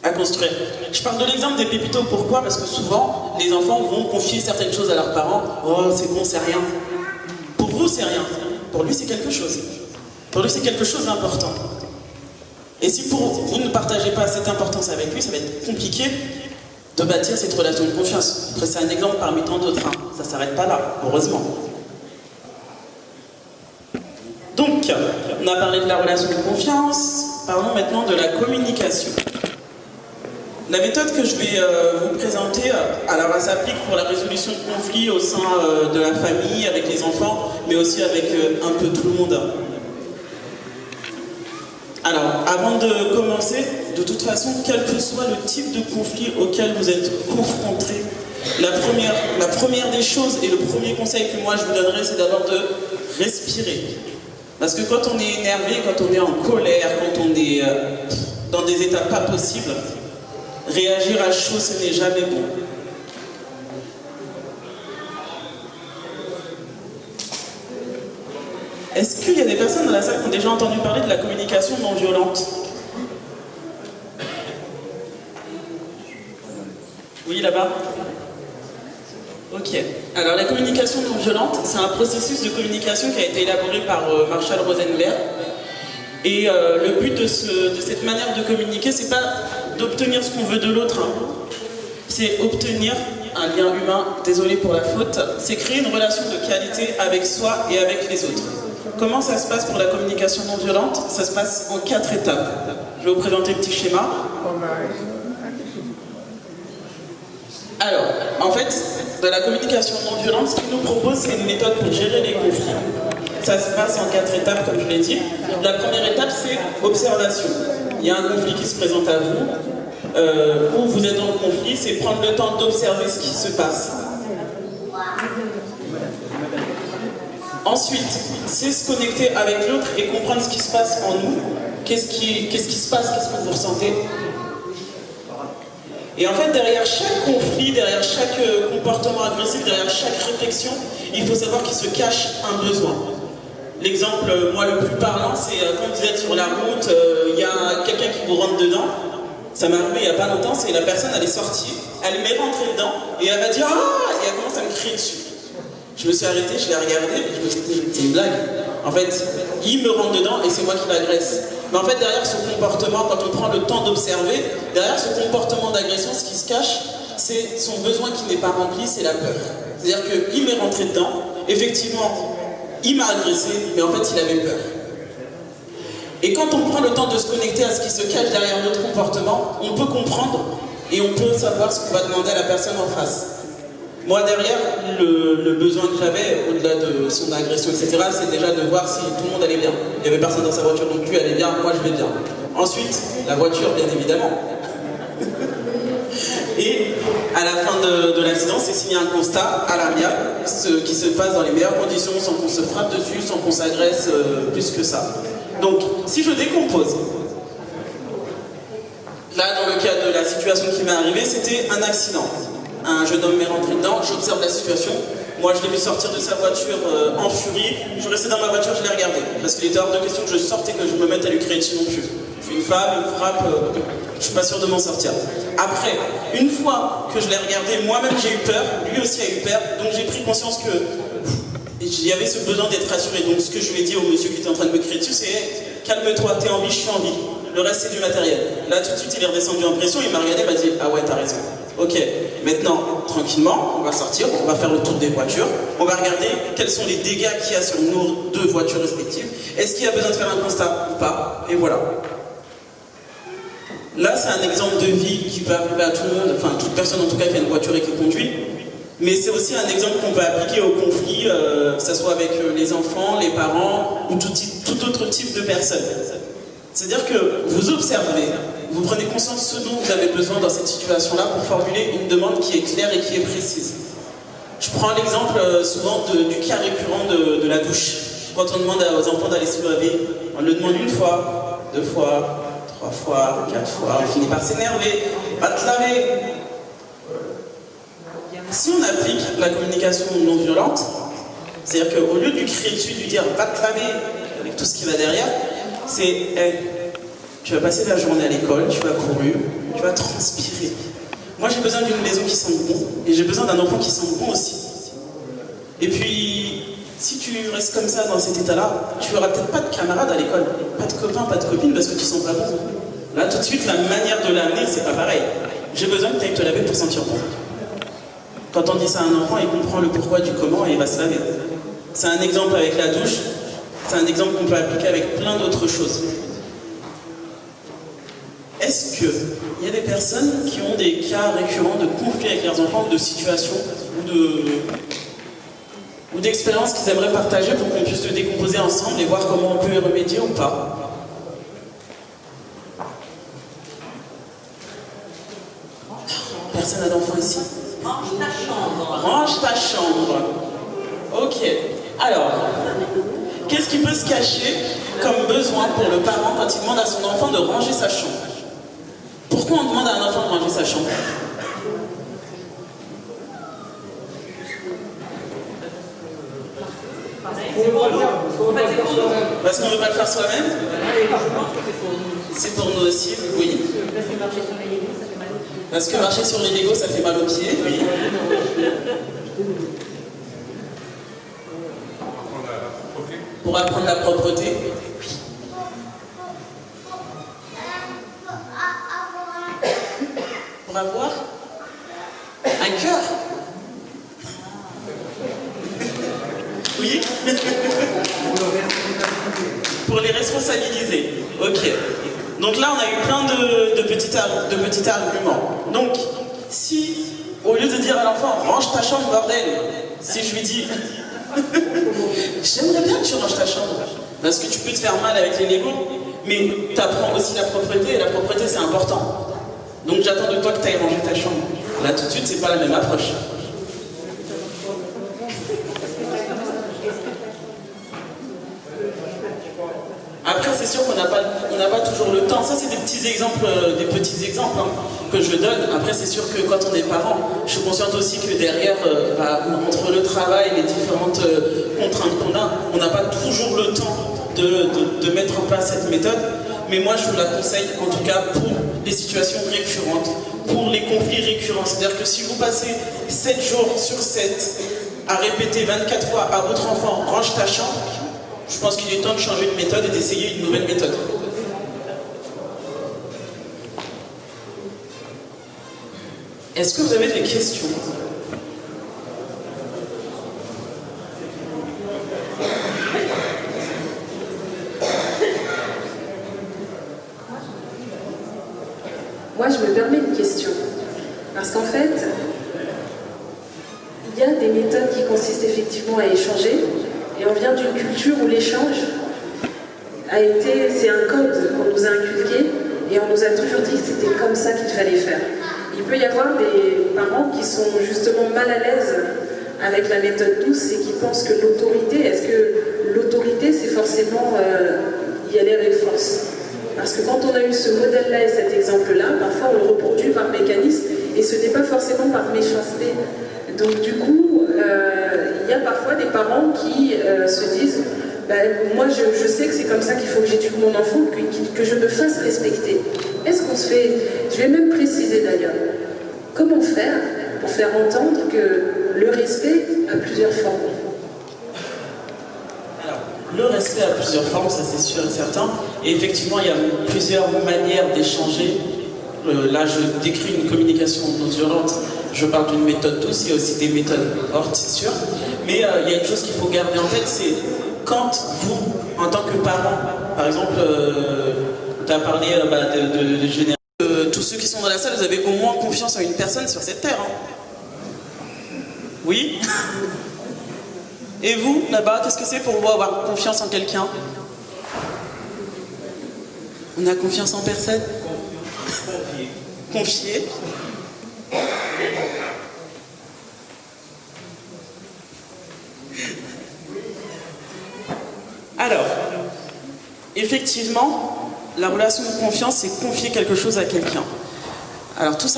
Speaker 4: à construire. Je parle de l'exemple des pépitos, pourquoi? Parce que souvent, les enfants vont confier certaines choses à leurs parents. Oh, c'est bon, c'est rien. Pour vous, c'est rien. Pour lui, c'est quelque chose. Pour lui, c'est quelque chose d'important. Et si vous ne partagez pas cette importance avec lui, ça va être compliqué de bâtir cette relation de confiance. Après, c'est un exemple parmi tant d'autres. Hein. Ça ne s'arrête pas là, heureusement. Donc, on a parlé de la relation de confiance. Parlons maintenant de la communication. La méthode que je vais vous présenter, alors elle s'applique pour la résolution de conflits au sein de la famille, avec les enfants, mais aussi avec un peu tout le monde. Alors, avant de commencer, de toute façon, quel que soit le type de conflit auquel vous êtes confrontés, la première des choses et le premier conseil que moi je vous donnerai, c'est d'abord de respirer. Parce que quand on est énervé, quand on est en colère, quand on est dans des états pas possibles, réagir à chaud, ce n'est jamais bon. Est-ce qu'il y a des personnes dans la salle qui ont déjà entendu parler de la communication non violente? Oui, là-bas? Ok. Alors la communication non violente, c'est un processus de communication qui a été élaboré par Marshall Rosenberg. Et le but de cette manière de communiquer, c'est pas d'obtenir ce qu'on veut de l'autre, hein. C'est obtenir un lien humain, désolé pour la faute, c'est créer une relation de qualité avec soi et avec les autres. Comment ça se passe pour la communication non violente? Ça se passe en 4 étapes. Je vais vous présenter le petit schéma. Alors, en fait, de la communication non violente, ce qu'il nous propose, c'est une méthode pour gérer les conflits. Ça se passe en 4 étapes, comme je l'ai dit. La première étape, c'est observation. Il y a un conflit qui se présente à vous, où vous êtes dans le conflit, c'est prendre le temps d'observer ce qui se passe. Ensuite, c'est se connecter avec l'autre et comprendre ce qui se passe en nous. Qu'est-ce qui se passe, qu'est-ce que vous ressentez? Et en fait, derrière chaque conflit, derrière chaque comportement agressif, derrière chaque réflexion, il faut savoir qu'il se cache un besoin. L'exemple, moi, le plus parlant, c'est quand vous êtes sur la route, il y a quelqu'un qui vous rentre dedans. Ça m'est arrivé il n'y a pas longtemps, c'est la personne, elle est sortie, elle m'est rentrée dedans, et elle m'a dit « Ah !» et elle commence à me crier dessus. Je me suis arrêté, je l'ai regardé, et je me suis dit « C'est une blague !» En fait, il me rentre dedans, et c'est moi qui l'agresse. Mais en fait, derrière ce comportement, quand on prend le temps d'observer, derrière ce comportement d'agression, ce qui se cache, c'est son besoin qui n'est pas rempli, c'est la peur. C'est-à-dire qu'il m'est rentré dedans, effectivement, il m'a agressé, mais en fait, il avait peur. Et quand on prend le temps de se connecter à ce qui se cache derrière notre comportement, on peut comprendre et on peut savoir ce qu'on va demander à la personne en face. Moi, derrière, le besoin que j'avais, au-delà de son agression, etc., c'est déjà de voir si tout le monde allait bien. Il n'y avait personne dans sa voiture non plus, elle allait bien, moi je vais bien. Ensuite, la voiture, bien évidemment. Et à la fin de l'accident, c'est signer un constat à l'amiable, ce qui se passe dans les meilleures conditions, sans qu'on se frappe dessus, sans qu'on s'agresse plus que ça. Donc, si je décompose, là, dans le cas de la situation qui m'est arrivée, c'était un accident. Un jeune homme m'est rentré dedans, j'observe la situation. Moi, je l'ai vu sortir de sa voiture en furie. Je restais dans ma voiture, je l'ai regardé. Parce qu'il était hors de question que je sorte et que je me mette à lui crier dessus non plus. Je suis une femme, une frappe, je suis pas sûr de m'en sortir. Après, une fois que je l'ai regardé, moi-même j'ai eu peur, lui aussi a eu peur, donc j'ai pris conscience que il y avait ce besoin d'être rassuré. Donc ce que je lui ai dit au monsieur qui était en train de me crier dessus, c'est hey, calme-toi, t'es en vie, je suis en vie. Le reste c'est du matériel. Là tout de suite il est redescendu en pression, il m'a regardé, il m'a dit ah ouais t'as raison. Ok, maintenant tranquillement, on va sortir, on va faire le tour des voitures, on va regarder quels sont les dégâts qu'il y a sur nos 2 voitures respectives. Est-ce qu'il y a besoin de faire un constat ou pas? Et voilà. Là c'est un exemple de vie qui peut arriver à tout le monde, enfin toute personne en tout cas qui a une voiture et qui conduit. Mais c'est aussi un exemple qu'on peut appliquer au conflit, que ce soit avec les enfants, les parents ou tout autre type de personnes. C'est-à-dire que vous observez, vous prenez conscience de ce dont vous avez besoin dans cette situation-là pour formuler une demande qui est claire et qui est précise. Je prends l'exemple souvent du cas récurrent de la douche. Quand on demande aux enfants d'aller se laver, on le demande 1 fois, 2 fois, 3 fois, 4 fois, on finit par s'énerver, va te laver. Si on applique la communication non violente, c'est-à-dire qu'au lieu de lui crier dessus, de lui dire va te laver avec tout ce qui va derrière, c'est hey, tu vas passer la journée à l'école, tu vas courir, tu vas transpirer. Moi j'ai besoin d'une maison qui sente bon et j'ai besoin d'un enfant qui sente bon aussi. Et puis si tu restes comme ça dans cet état-là, tu n'auras peut-être pas de camarades à l'école, pas de copains, pas de copines parce que tu sens pas bon. Là tout de suite la manière de l'amener c'est pas pareil. J'ai besoin que tu ailles te laver pour sentir bon. Quand on dit ça à un enfant, il comprend le pourquoi du comment et il va se laver. C'est un exemple avec la douche, c'est un exemple qu'on peut appliquer avec plein d'autres choses. Est-ce qu'il y a des personnes qui ont des cas récurrents de conflits avec leurs enfants ou de situations ou d'expériences qu'ils aimeraient partager pour qu'on puisse le décomposer ensemble et voir comment on peut y remédier ou pas? Personne n'a d'enfant ici?
Speaker 8: Range ta chambre.
Speaker 4: Range ta chambre. Ok. Alors, qu'est-ce qui peut se cacher comme besoin pour le parent quand il demande à son enfant de ranger sa chambre? Pourquoi on demande à un enfant de ranger sa chambre? Parce qu'on ne veut pas le faire soi-même? C'est pour nous aussi, oui. Parce que marcher sur les Legos, ça fait mal aux pieds, oui. Pour apprendre la propreté. Pour avoir un cœur. Oui. Pour les responsabiliser. Ok. Donc là, on a eu plein de petits arguments. Donc, si, au lieu de dire à l'enfant, range ta chambre, bordel, si je lui dis, j'aimerais bien que tu ranges ta chambre, parce que tu peux te faire mal avec les Legos, mais tu apprends aussi la propreté, et la propreté, c'est important. Donc, j'attends de toi que tu ailles ranger ta chambre. Là, tout de suite, c'est pas la même approche. Après, c'est sûr qu'on n'a pas toujours le temps. Ça, c'est des petits exemples hein, que je donne. Après, c'est sûr que quand on est parent, je suis consciente aussi que derrière, entre le travail, les différentes contraintes qu'on a, on n'a pas toujours le temps de mettre en place cette méthode. Mais moi, je vous la conseille, en tout cas, pour les situations récurrentes, pour les conflits récurrents. C'est-à-dire que si vous passez 7 jours sur 7 à répéter 24 fois à votre enfant, range ta chambre, je pense qu'il est temps de changer de méthode et d'essayer une nouvelle méthode. Est-ce que vous avez des questions?
Speaker 2: Moi, je me permets une question. Parce qu'en fait, il y a des méthodes qui consistent effectivement à échanger. Et on vient d'une culture où l'échange c'est un code qu'on nous a inculqué et on nous a toujours dit que c'était comme ça qu'il fallait faire. Il peut y avoir des parents qui sont justement mal à l'aise avec la méthode douce et qui pensent que l'autorité, est-ce que l'autorité c'est forcément y aller avec force? Parce que quand on a eu ce modèle-là et cet exemple-là, parfois on le reproduit par mécanisme et ce n'est pas forcément par méchanceté. Donc du coup, il y a parfois des parents qui se disent moi je sais que c'est comme ça qu'il faut que j'éduque mon enfant, que je me fasse respecter. Est-ce qu'on se fait, je vais même préciser d'ailleurs, comment faire pour faire entendre que le respect a plusieurs formes?
Speaker 4: Alors, le respect a plusieurs formes, ça c'est sûr et certain. Et effectivement, il y a plusieurs manières d'échanger. Là, je décris une communication non violente. Je parle d'une méthode douce, il y a aussi des méthodes fortes, c'est sûr. Mais il y a une chose qu'il faut garder en tête, c'est quand vous, en tant que parent, par exemple, tu as parlé de génération, tous ceux qui sont dans la salle, vous avez au moins confiance en une personne sur cette terre. Hein. Oui? Et vous, là-bas, qu'est-ce que c'est pour vous avoir confiance en quelqu'un? On a confiance en personne? Confier. Alors, effectivement, la relation de confiance, c'est confier quelque chose à quelqu'un. Alors, tout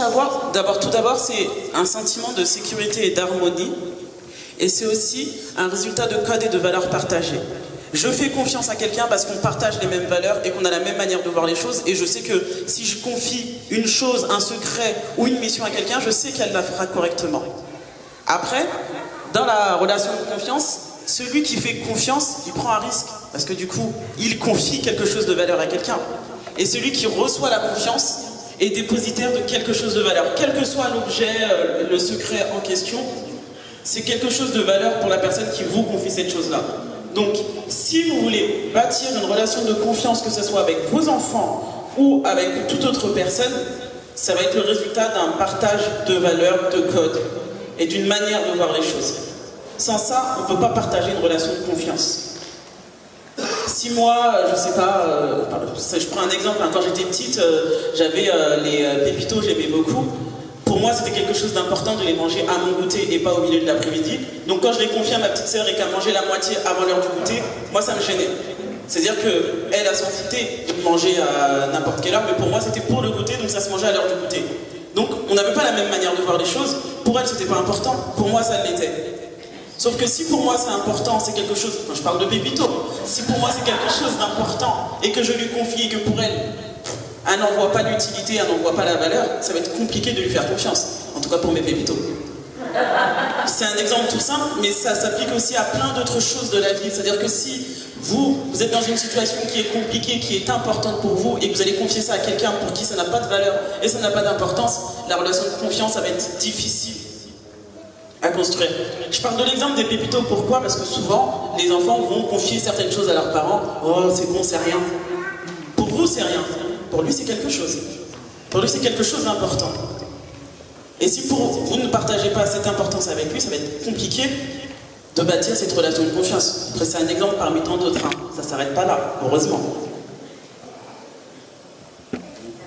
Speaker 4: d'abord, c'est un sentiment de sécurité et d'harmonie, et c'est aussi un résultat de code et de valeurs partagées. Je fais confiance à quelqu'un parce qu'on partage les mêmes valeurs et qu'on a la même manière de voir les choses, et je sais que si je confie une chose, un secret ou une mission à quelqu'un, je sais qu'elle la fera correctement. Après, dans la relation de confiance, celui qui fait confiance, il prend un risque, parce que du coup, il confie quelque chose de valeur à quelqu'un. Et celui qui reçoit la confiance est dépositaire de quelque chose de valeur. Quel que soit l'objet, le secret en question, c'est quelque chose de valeur pour la personne qui vous confie cette chose-là. Donc, si vous voulez bâtir une relation de confiance, que ce soit avec vos enfants ou avec toute autre personne, ça va être le résultat d'un partage de valeurs, de codes et d'une manière de voir les choses. Sans ça, on ne peut pas partager une relation de confiance. Si moi, je sais pas, je prends un exemple, hein, quand j'étais petite, j'avais les Pépitos, j'aimais beaucoup. Pour moi, c'était quelque chose d'important de les manger à mon goûter et pas au milieu de l'après-midi. Donc quand je l'ai confié à ma petite sœur et qu'elle mangeait la moitié avant l'heure du goûter, moi ça me gênait. C'est-à-dire qu'elle a son goûter de manger à n'importe quelle heure, mais pour moi c'était pour le goûter, donc ça se mangeait à l'heure du goûter. Donc on n'avait pas la même manière de voir les choses. Pour elle c'était pas important, pour moi ça l'était. Sauf que si pour moi c'est important, c'est quelque chose, quand je parle de Pépito, si pour moi c'est quelque chose d'important et que je lui confie et que pour elle n'en voit pas l'utilité, elle n'en voit pas la valeur, ça va être compliqué de lui faire confiance. En tout cas pour mes Pépitos. C'est un exemple tout simple, mais ça s'applique aussi à plein d'autres choses de la vie. C'est-à-dire que si vous êtes dans une situation qui est compliquée, qui est importante pour vous, et que vous allez confier ça à quelqu'un pour qui ça n'a pas de valeur et ça n'a pas d'importance, la relation de confiance, ça va être difficile à construire. Je parle de l'exemple des Pépitos, pourquoi? Parce que souvent, les enfants vont confier certaines choses à leurs parents. Oh, c'est bon, c'est rien. Pour vous, c'est rien. Pour lui, c'est quelque chose. Pour lui, c'est quelque chose d'important. Et si vous ne partagez pas cette importance avec lui, ça va être compliqué de bâtir cette relation de confiance. Après, c'est un exemple parmi tant d'autres. Hein. Ça ne s'arrête pas là, heureusement.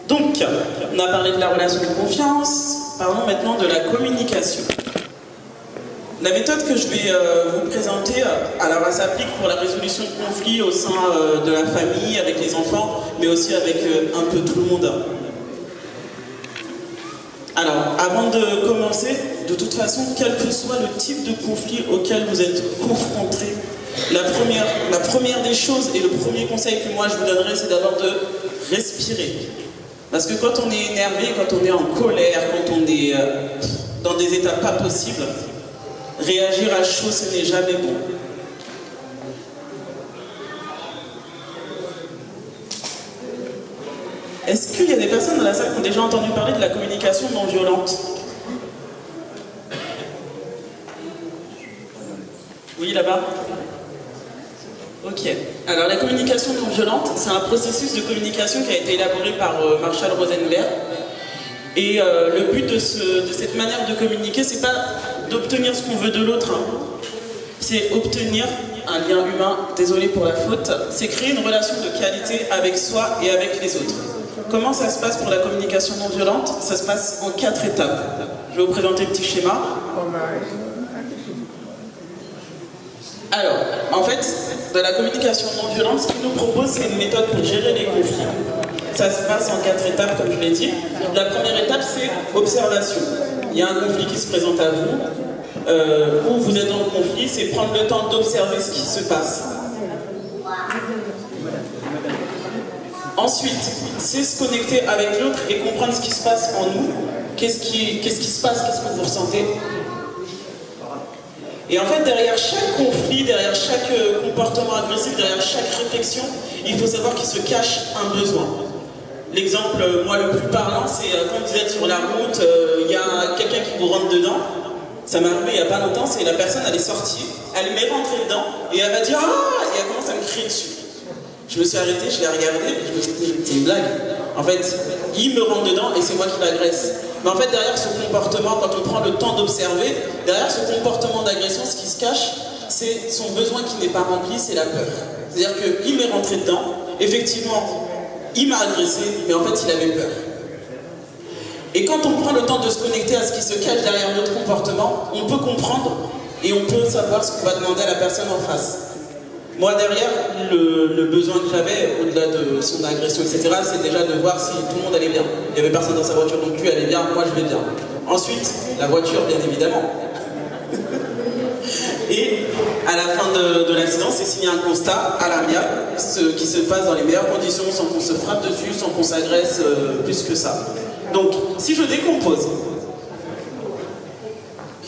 Speaker 4: Donc, on a parlé de la relation de confiance. Parlons maintenant de la communication. La méthode que je vais vous présenter, alors elle s'applique pour la résolution de conflits au sein de la famille, avec les enfants, mais aussi avec un peu tout le monde. Alors, avant de commencer, de toute façon, quel que soit le type de conflit auquel vous êtes confrontés, la première des choses et le premier conseil que moi je vous donnerai, c'est d'abord de respirer. Parce que quand on est énervé, quand on est en colère, quand on est dans des états pas possibles, réagir à chaud, ce n'est jamais bon. Est-ce qu'il y a des personnes dans la salle qui ont déjà entendu parler de la communication non violente? Oui, là-bas? Ok. Alors la communication non violente, c'est un processus de communication qui a été élaboré par Marshall Rosenberg. Et le but de cette manière de communiquer, c'est pas d'obtenir ce qu'on veut de l'autre, hein. C'est obtenir un lien humain, désolé pour la faute, c'est créer une relation de qualité avec soi et avec les autres. Comment ça se passe pour la communication non violente? Ça se passe en 4 étapes. Je vais vous présenter le petit schéma. Alors, en fait, dans la communication non violente, ce qu'il nous propose, c'est une méthode pour gérer les conflits. Ça se passe en 4 étapes, comme je l'ai dit. La première étape, c'est observation. Il y a un conflit qui se présente à vous, où vous êtes dans le conflit, c'est prendre le temps d'observer ce qui se passe. Ensuite, c'est se connecter avec l'autre et comprendre ce qui se passe en nous. Qu'est-ce qui se passe, qu'est-ce que vous ressentez? Et en fait, derrière chaque conflit, derrière chaque comportement agressif, derrière chaque réflexion, il faut savoir qu'il se cache un besoin. L'exemple, moi, le plus parlant, c'est quand vous êtes sur la route, il y a quelqu'un qui vous rentre dedans. Ça m'est arrivé il n'y a pas longtemps, c'est la personne, elle est sortie, elle m'est rentrée dedans, et elle m'a dit « Ah !» et elle commence à me crier dessus. Je me suis arrêté, je l'ai regardé, et je me suis dit « C'est une blague !» En fait, il me rentre dedans et c'est moi qui l'agresse. Mais en fait, derrière ce comportement, quand on prend le temps d'observer, derrière ce comportement d'agression, ce qui se cache, c'est son besoin qui n'est pas rempli, c'est la peur. C'est-à-dire qu'il m'est rentré dedans, effectivement, il m'a agressé, mais en fait, il avait peur. Et quand on prend le temps de se connecter à ce qui se cache derrière notre comportement, on peut comprendre et on peut savoir ce qu'on va demander à la personne en face. Moi, derrière, le besoin que j'avais, au-delà de son agression, etc., c'est déjà de voir si tout le monde allait bien. Il n'y avait personne dans sa voiture non plus, elle allait bien, moi je vais bien. Ensuite, la voiture, bien évidemment. Et à la fin de l'accident, c'est signer un constat à l'amiable, ce qui se passe dans les meilleures conditions, sans qu'on se frappe dessus, sans qu'on s'agresse plus que ça. Donc, si je décompose,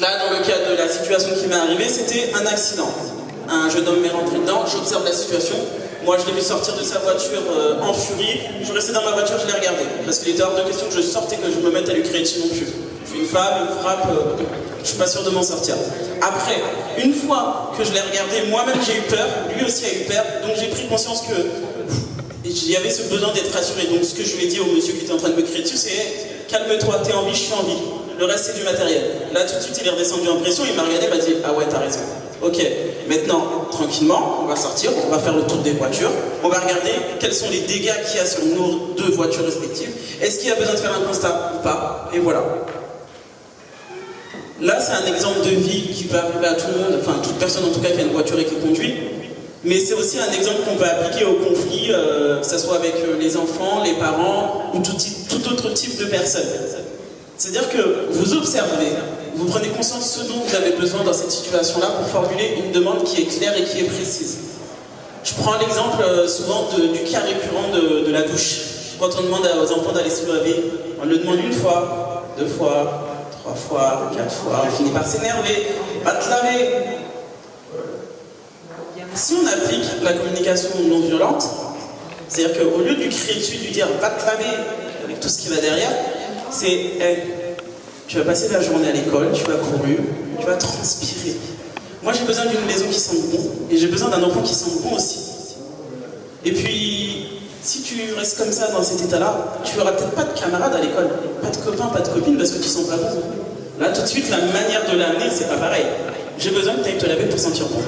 Speaker 4: là, dans le cas de la situation qui m'est arrivée, c'était un accident. Un jeune homme m'est rentré dedans, j'observe la situation. Moi, je l'ai vu sortir de sa voiture en furie. Je restais dans ma voiture, je l'ai regardé. Parce qu'il était hors de question que je sorte et que je me mette à lui crier dessus non plus. Je suis une femme, une frappe, je suis pas sûr de m'en sortir. Après, une fois que je l'ai regardé, moi-même j'ai eu peur, lui aussi a eu peur, donc j'ai pris conscience que il y avait ce besoin d'être rassuré. Donc ce que je lui ai dit au monsieur qui était en train de me crier dessus, c'est calme-toi, t'es en vie, je suis en vie. Le reste c'est du matériel. Là tout de suite il est redescendu en pression, il m'a regardé, il m'a dit ah ouais t'as raison. Ok, maintenant tranquillement, on va sortir, on va faire le tour des voitures, on va regarder quels sont les dégâts qu'il y a sur nos 2 voitures respectives. Est-ce qu'il y a besoin de faire un constat ou pas? Et voilà. Là, c'est un exemple de vie qui peut arriver à tout le monde, enfin toute personne en tout cas qui a une voiture et qui conduit. Mais c'est aussi un exemple qu'on peut appliquer au conflit, que ce soit avec les enfants, les parents ou tout autre type de personne. C'est-à-dire que vous observez, vous prenez conscience de ce dont vous avez besoin dans cette situation-là pour formuler une demande qui est claire et qui est précise. Je prends l'exemple souvent du cas récurrent de la douche. Quand on demande aux enfants d'aller se laver, on le demande une fois, 2 fois, 3 fois, 4 fois, on finit par s'énerver, va te laver. Si on applique la communication non violente, c'est-à-dire qu'au lieu de lui crier dessus, de lui dire va te laver, avec tout ce qui va derrière, c'est hey, tu vas passer la journée à l'école, tu vas courir, tu vas transpirer. Moi j'ai besoin d'une maison qui sente bon, et j'ai besoin d'un enfant qui sente bon aussi. Et puis, si tu restes comme ça dans cet état-là, tu n'auras peut-être pas de camarades à l'école, pas de copains, pas de copines, parce que tu sens pas bon. Là tout de suite, la manière de l'amener, c'est pas pareil. J'ai besoin que tu ailles te laver pour sentir bon.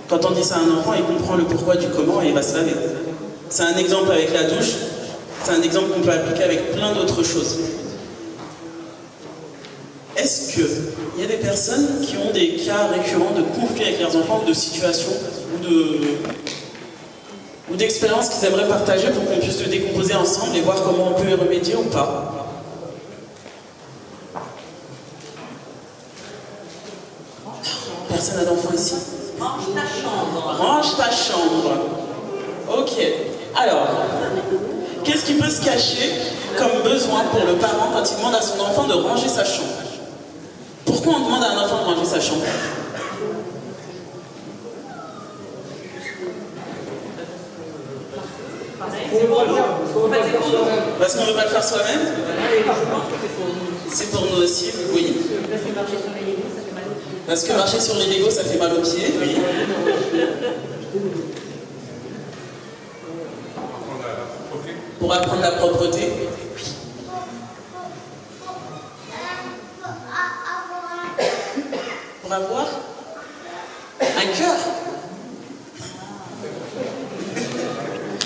Speaker 4: Quand on dit ça à un enfant, il comprend le pourquoi du comment et il va se laver. C'est un exemple avec la douche, c'est un exemple qu'on peut appliquer avec plein d'autres choses. Est-ce qu'il y a des personnes qui ont des cas récurrents de conflits avec leurs enfants ou de situations ou d'expériences qu'ils aimeraient partager pour qu'on puisse le décomposer ensemble et voir comment on peut y remédier ou pas? Personne n'a d'enfant ici?
Speaker 8: Range ta chambre.
Speaker 4: Range ta chambre. Ok. Alors, qu'est-ce qui peut se cacher comme besoin pour le parent quand il demande à son enfant de ranger sa chambre? Pourquoi on demande à un enfant de ranger sa chambre? Parce qu'on ne veut pas le faire soi-même? C'est pour nous aussi, oui. Parce que marcher sur les Legos, ça fait mal aux pieds, oui. Pour apprendre la propreté. Pour avoir un cœur.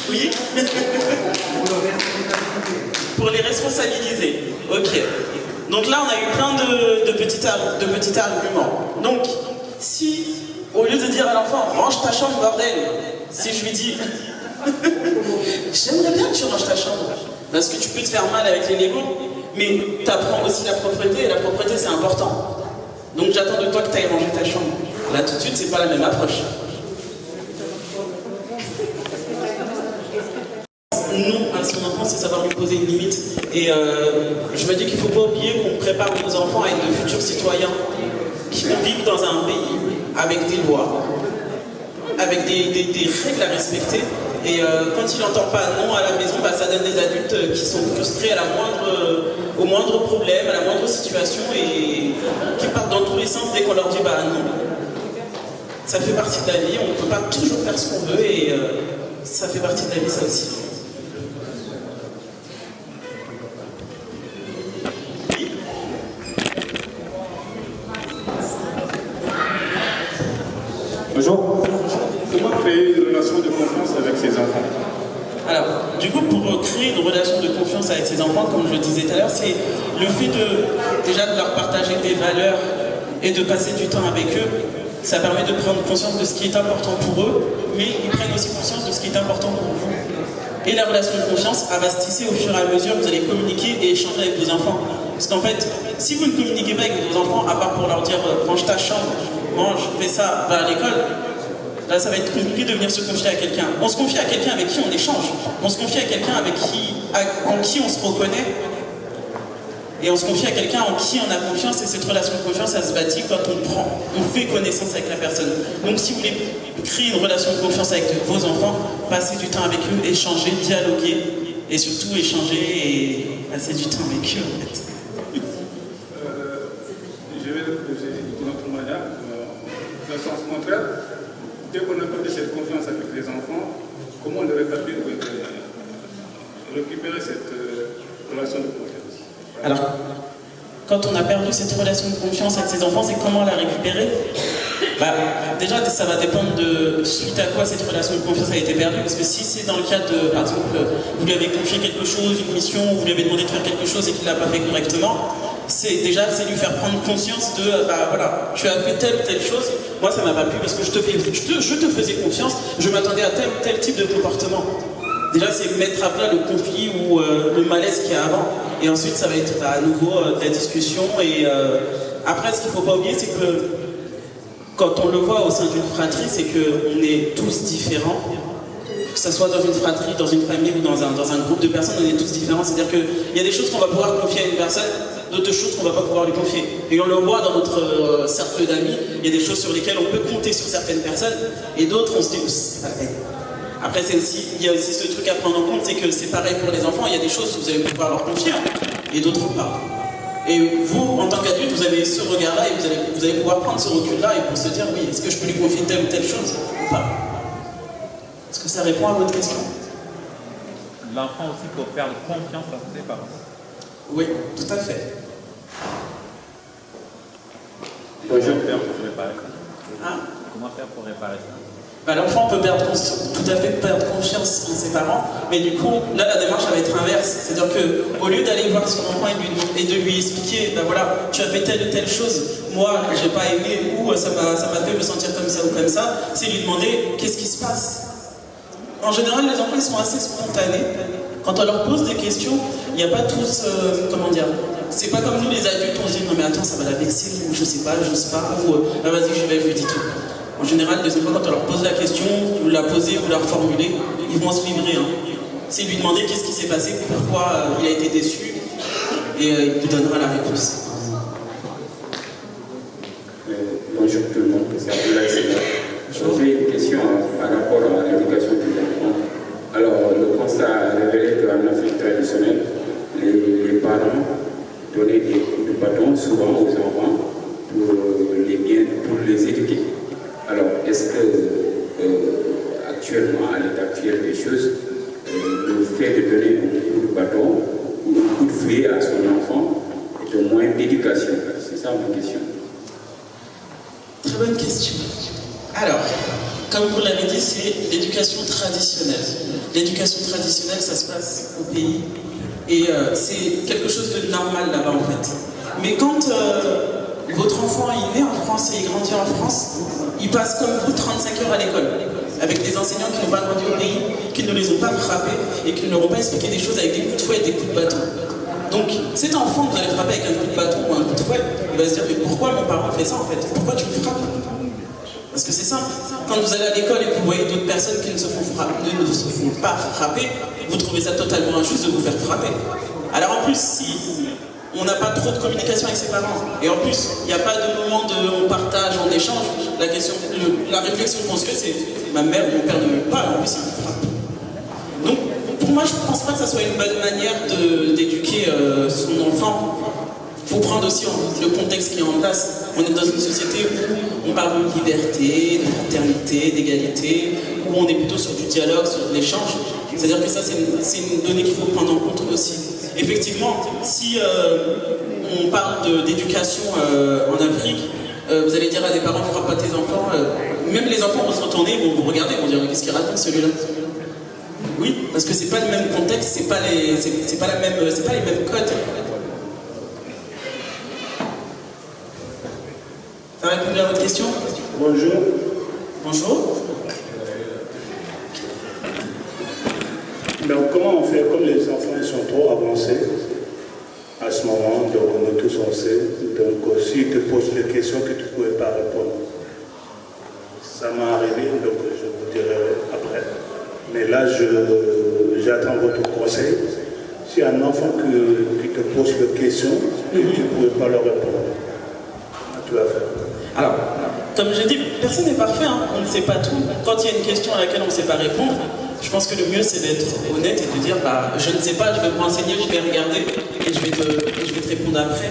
Speaker 4: Oui. Pour les responsabiliser. Ok. Donc là, on a eu plein de petits arguments. Donc, si, au lieu de dire à l'enfant, range ta chambre, bordel, si je lui dis, j'aimerais bien que tu ranges ta chambre, parce que tu peux te faire mal avec les Legos, mais tu apprends aussi la propreté, et la propreté, c'est important. Donc, j'attends de toi que tu ailles ranger ta chambre. Là, tout de suite, c'est pas la même approche. Non, à son enfant, c'est savoir lui poser une limite. Et je me dis qu'il ne faut pas oublier qu'on prépare nos enfants à être de futurs citoyens qui vont vivre dans un pays avec des lois, avec des règles à respecter. Et quand il n'entend pas non à la maison, bah, ça donne des adultes qui sont frustrés au moindre problème, à la moindre situation et qui partent dans tous les sens dès qu'on leur dit bah non. Ça fait partie de la vie, on ne peut pas toujours faire ce qu'on veut et ça fait partie de la vie ça aussi.
Speaker 9: Bonjour. Comment créer une relation de confiance avec ses enfants?
Speaker 4: Alors, du coup, pour créer une relation de confiance avec ses enfants, comme je le disais tout à l'heure, c'est le fait déjà de leur partager des valeurs et de passer du temps avec eux. Ça permet de prendre conscience de ce qui est important pour eux, mais ils prennent aussi conscience de ce qui est important pour vous. Et la relation de confiance, elle va se tisser au fur et à mesure, vous allez communiquer et échanger avec vos enfants. Parce qu'en fait, si vous ne communiquez pas avec vos enfants, à part pour leur dire range ta chambre, mange, fais ça, va à l'école, là ça va être compliqué de venir se confier à quelqu'un. On se confie à quelqu'un avec qui on échange, on se confie à quelqu'un en qui on se reconnaît, et on se confie à quelqu'un en qui on a confiance, et cette relation de confiance, elle se bâtit quand on fait connaissance avec la personne. Donc si vous voulez créer une relation de confiance avec vos enfants, passez du temps avec eux, échangez, dialoguez, et surtout échanger et passer du temps avec eux en fait.
Speaker 9: Je vais le poser d'une autre manière, dans le sens contraire. Dès qu'on a perdu cette confiance avec les enfants, comment on récupérer cette relation de confiance?
Speaker 4: Alors, quand on a perdu cette relation de confiance avec ses enfants, c'est comment la récupérer? Déjà, ça va dépendre de suite à quoi cette relation de confiance a été perdue. Parce que si c'est dans le cadre de, par exemple, vous lui avez confié quelque chose, une mission, ou vous lui avez demandé de faire quelque chose et qu'il ne l'a pas fait correctement, c'est déjà lui faire prendre conscience de bah voilà, tu as fait telle ou telle chose, moi ça m'a pas plu parce que je te faisais confiance, je m'attendais à tel ou tel type de comportement. Déjà c'est mettre à plat le conflit ou le malaise qu'il y a avant, et ensuite ça va être à nouveau de la discussion. Et après ce qu'il ne faut pas oublier, c'est que quand on le voit au sein d'une fratrie, c'est qu'on est tous différents. Que ce soit dans une fratrie, dans une famille ou dans un groupe de personnes, on est tous différents. C'est-à-dire qu'il y a des choses qu'on va pouvoir confier à une personne, d'autres choses qu'on ne va pas pouvoir lui confier. Et on le voit dans notre cercle d'amis, il y a des choses sur lesquelles on peut compter sur certaines personnes, et d'autres, on se dit, c'est pas vrai. Après, il y a aussi ce truc à prendre en compte, c'est que c'est pareil pour les enfants, il y a des choses que vous allez pouvoir leur confier, et d'autres pas. Et vous, en tant qu'adulte, vous avez ce regard-là, et vous allez pouvoir prendre ce recul-là, et pour se dire, oui, est-ce que je peux lui confier telle ou telle chose, ou pas? Est-ce que ça répond à votre question?
Speaker 10: L'enfant aussi peut perdre confiance en ses parents.
Speaker 4: Oui, tout à fait.
Speaker 10: Bonjour. Comment faire pour réparer ça?
Speaker 4: Hein?
Speaker 10: Comment faire pour réparer ça?
Speaker 4: Bah, l'enfant peut tout à fait perdre confiance en ses parents, mais du coup, là, la démarche va être inverse. C'est-à-dire qu'au lieu d'aller voir son enfant et de lui expliquer, bah voilà, tu as fait telle ou telle chose, moi, j'ai pas aimé, ou ça m'a fait me sentir comme ça ou comme ça, c'est lui demander qu'est-ce qui se passe. En général, les enfants, ils sont assez spontanés. Quand on leur pose des questions, il n'y a pas tous, comment dire, c'est pas comme nous les adultes, on se dit non mais attends, ça va la vexer, ou je sais pas, ou vas-y, je vais lui dire tout. En général, les enfants, quand on leur pose la question, vous la posez, vous la reformulez, ils vont se livrer. Hein. C'est lui demander qu'est-ce qui s'est passé, pourquoi il a été déçu, et il vous donnera la réponse.
Speaker 11: Bonjour tout le monde, c'est Abdoulaye Sena. J'ai une question par rapport à l'éducation des enfants. Alors, le constat a révélé qu'en Afrique traditionnelle, les parents donnaient des coups de bâton souvent aux enfants pour les éduquer. Alors, est-ce que actuellement, à l'état actuel des choses, le fait de donner un coup de bâton ou un coup de fouet à son enfant est un moyen d'éducation? C'est ça ma question.
Speaker 4: Très bonne question. Alors, comme vous l'avez dit, c'est l'éducation traditionnelle. L'éducation traditionnelle, ça se passe au pays, et c'est quelque chose de normal là-bas en fait. Mais quand votre enfant est né en France et il grandit en France, il passe comme vous 35 heures à l'école, avec des enseignants qui n'ont pas grandi au pays, qui ne les ont pas frappés et qui ne leur ont pas expliqué des choses avec des coups de fouet et des coups de bâton. Donc cet enfant que vous allez frapper avec un coup de bâton ou un coup de fouet, il va se dire mais pourquoi mon parent fait ça en fait? Pourquoi tu me frappes? Parce que c'est simple, quand vous allez à l'école et que vous voyez d'autres personnes qui ne se font pas frapper, vous trouvez ça totalement injuste de vous faire frapper. Alors en plus, si on n'a pas trop de communication avec ses parents, et en plus, il n'y a pas de moment de on partage, on échange, la réflexion qu'on se fait, c'est ma mère ou mon père ne m'aime pas, en plus il me frappe. Donc pour moi, je ne pense pas que ça soit une bonne manière d'éduquer son enfant. Il faut prendre aussi le contexte qui est en place. On est dans une société où on parle de liberté, de fraternité, d'égalité, où on est plutôt sur du dialogue, sur de l'échange. C'est-à-dire que ça, c'est une donnée qu'il faut prendre en compte aussi. Effectivement, si on parle d'éducation en Afrique, vous allez dire à des parents, frappe pas tes enfants, même les enfants vont se retourner, ils vont vous regarder, ils vont dire, qu'est-ce qu'il raconte celui-là? Oui, parce que c'est pas le même contexte, c'est pas les mêmes codes. Ça va répondre à votre question?
Speaker 12: Bonjour.
Speaker 4: Bonjour.
Speaker 12: Donc comment on fait, comme les enfants sont trop avancés à ce moment, donc on est tous on sait, donc s'ils te posent des questions que tu ne pouvais pas répondre, ça m'est arrivé, donc je vous dirai après. Mais là, j'attends votre conseil. Si un enfant qui te pose des questions que tu ne pouvais pas leur répondre, tu vas faire.
Speaker 4: Alors, comme j'ai dit, personne n'est parfait, hein. On ne sait pas tout. Quand il y a une question à laquelle on ne sait pas répondre, je pense que le mieux c'est d'être honnête et de dire bah, je ne sais pas, je vais me renseigner, je vais regarder et je vais te répondre après.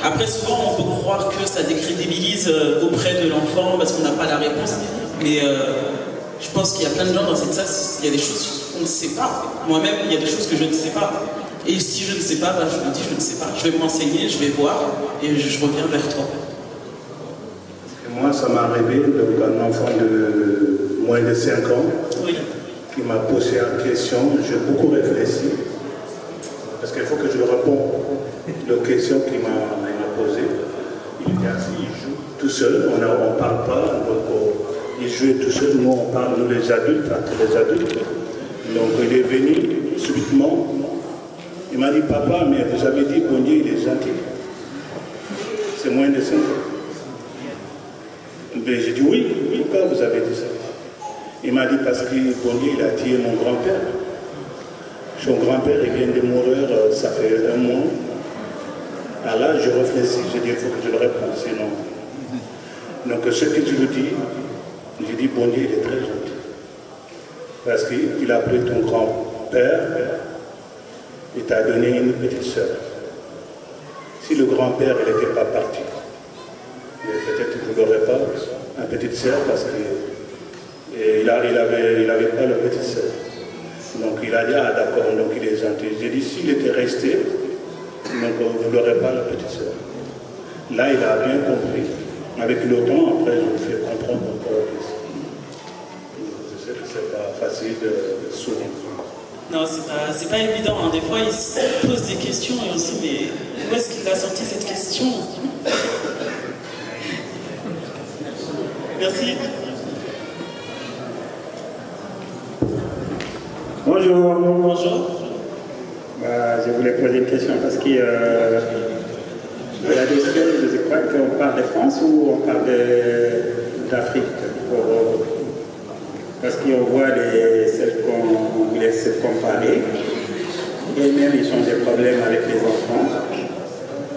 Speaker 4: Après, souvent on peut croire que ça décrédibilise auprès de l'enfant parce qu'on n'a pas la réponse, mais je pense qu'il y a plein de gens dans cette salle, il y a des choses qu'on ne sait pas. Moi-même, il y a des choses que je ne sais pas. Et si je ne sais pas, bah, je me dis je ne sais pas. Je vais me renseigner, je vais voir et je reviens vers toi.
Speaker 12: Moi, ça m'est arrivé, donc un enfant de moins de 5 ans qui m'a posé une question. J'ai beaucoup réfléchi parce qu'il faut que je réponde. la question qu'il m'a posée. Il était assis, il joue tout seul, on ne parle pas, donc il jouait tout seul, nous on parle, nous les adultes, entre les adultes. Donc il est venu subitement, il m'a dit, papa, mais vous avez dit, bon Dieu, il est gentil. C'est moins de 5 ans. J'ai dit, oui, pourquoi vous avez dit ça? Il m'a dit, parce que bon Dieu, il a tué mon grand-père. Son grand-père, il vient de mourir, ça fait 1 mois. Alors là, je réfléchis, je dis, il faut que je le réponde, sinon. Donc, ce que je lui dis, je dis, bon Dieu, il est très gentil. Parce qu'il a pris ton grand-père, il t'a donné une petite sœur. Si le grand-père n'était pas parti, peut-être qu'il ne l'aurait pas, une petite sœur, parce qu'il n'avait pas la petite sœur. Donc il a dit, ah d'accord, donc il est gentil. J'ai dit, s'il était resté, donc vous n'aurez pas la petite sœur. Là, il a bien compris. Avec le temps, après, je me fais comprendre encore plus. Je sais que ce n'est pas facile de sourire.
Speaker 4: Non, c'est pas évident. Hein. Des fois, il se pose des questions et on se dit, mais où est-ce qu'il a sorti cette question? Merci.
Speaker 13: Bonjour.
Speaker 4: Bonjour.
Speaker 13: Je voulais poser une question parce que la question, je crois qu'on parle de France ou on parle d'Afrique. Parce qu'on voit celles qu'on voulait se comparer. Et même ils ont des problèmes avec les enfants.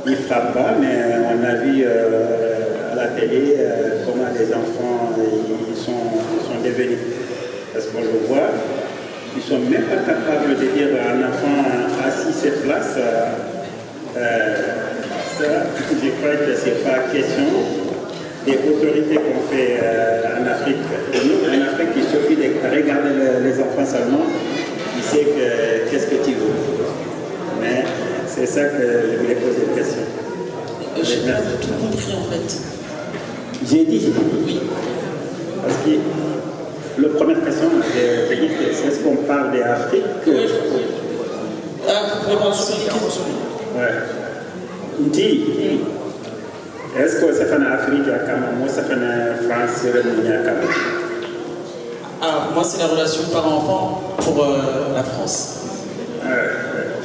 Speaker 13: Ils ne frappent pas, mais on a vu à la télé comment les enfants ils sont devenus. Parce qu'on le voit. Ils ne sont même pas capables de dire à un enfant assis cette place. Ça, je crois que ce n'est pas question des autorités qu'on fait en Afrique. Nous, en Afrique, il suffit de regarder les enfants seulement. Ils savent qu'est-ce que tu veux. Mais c'est ça que je voulais poser une question.
Speaker 4: Je n'ai pas tout compris en fait.
Speaker 13: J'ai dit
Speaker 4: oui.
Speaker 13: Parce que la première question, j'ai dit c'est est-ce qu'on parle d'Afrique?
Speaker 4: Oui. Ah, vous pouvez parler sur les questions.
Speaker 13: Oui. Dis, est-ce que ça fait en Afrique à Cameroun ou ça fait en France à Cameroun?
Speaker 4: Ah, moi c'est la relation parent-enfant pour la France.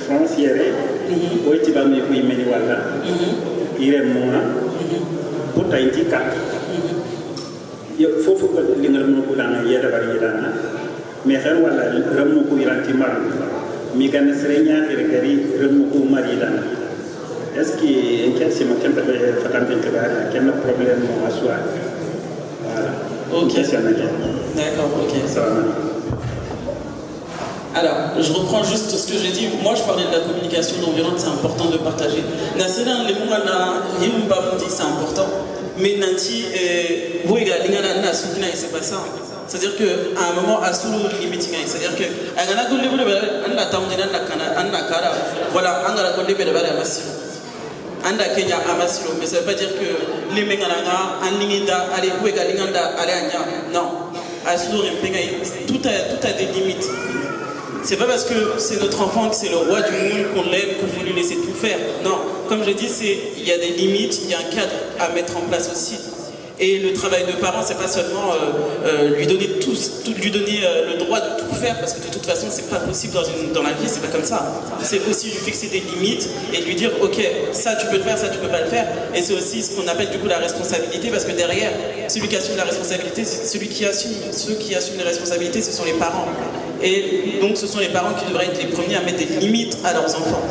Speaker 13: France, il y avait, oui, tu vas me dire, il y a moi, pour t'aider quatre. Il faut que les gens aient des variétés. Mais il faut que les gens aient des variétés. Est-ce qu'il y a un problème à soi?
Speaker 4: Ok. D'accord, ok. Alors, je reprends juste ce que j'ai dit. Moi, je parlais de la communication non violente, c'est important de partager. C'est important. Mais Nanti, c'est pas ça. C'est-à-dire qu'à un moment, à sous limiting, c'est-à-dire que voilà, anda Kenya amasiro, mais ça ne veut pas dire que les mengalanga, anlingenda, allez, ouega linganda, allez anya. Non, aslo rempenga, tout a des limites. C'est pas parce que c'est notre enfant que c'est le roi du monde qu'on l'aime, qu'il faut lui laisser tout faire. Non, comme je dis, il y a des limites, il y a un cadre à mettre en place aussi. Et le travail de parent, c'est pas seulement lui donner le droit de tout faire, parce que de toute façon, c'est pas possible dans la vie, c'est pas comme ça. C'est aussi lui fixer des limites et lui dire, ok, ça tu peux le faire, ça tu peux pas le faire. Et c'est aussi ce qu'on appelle du coup la responsabilité, parce que derrière, celui qui assume la responsabilité, ceux qui assument les responsabilités, ce sont les parents. Et donc, ce sont les parents qui devraient être les premiers à mettre des limites à leurs enfants.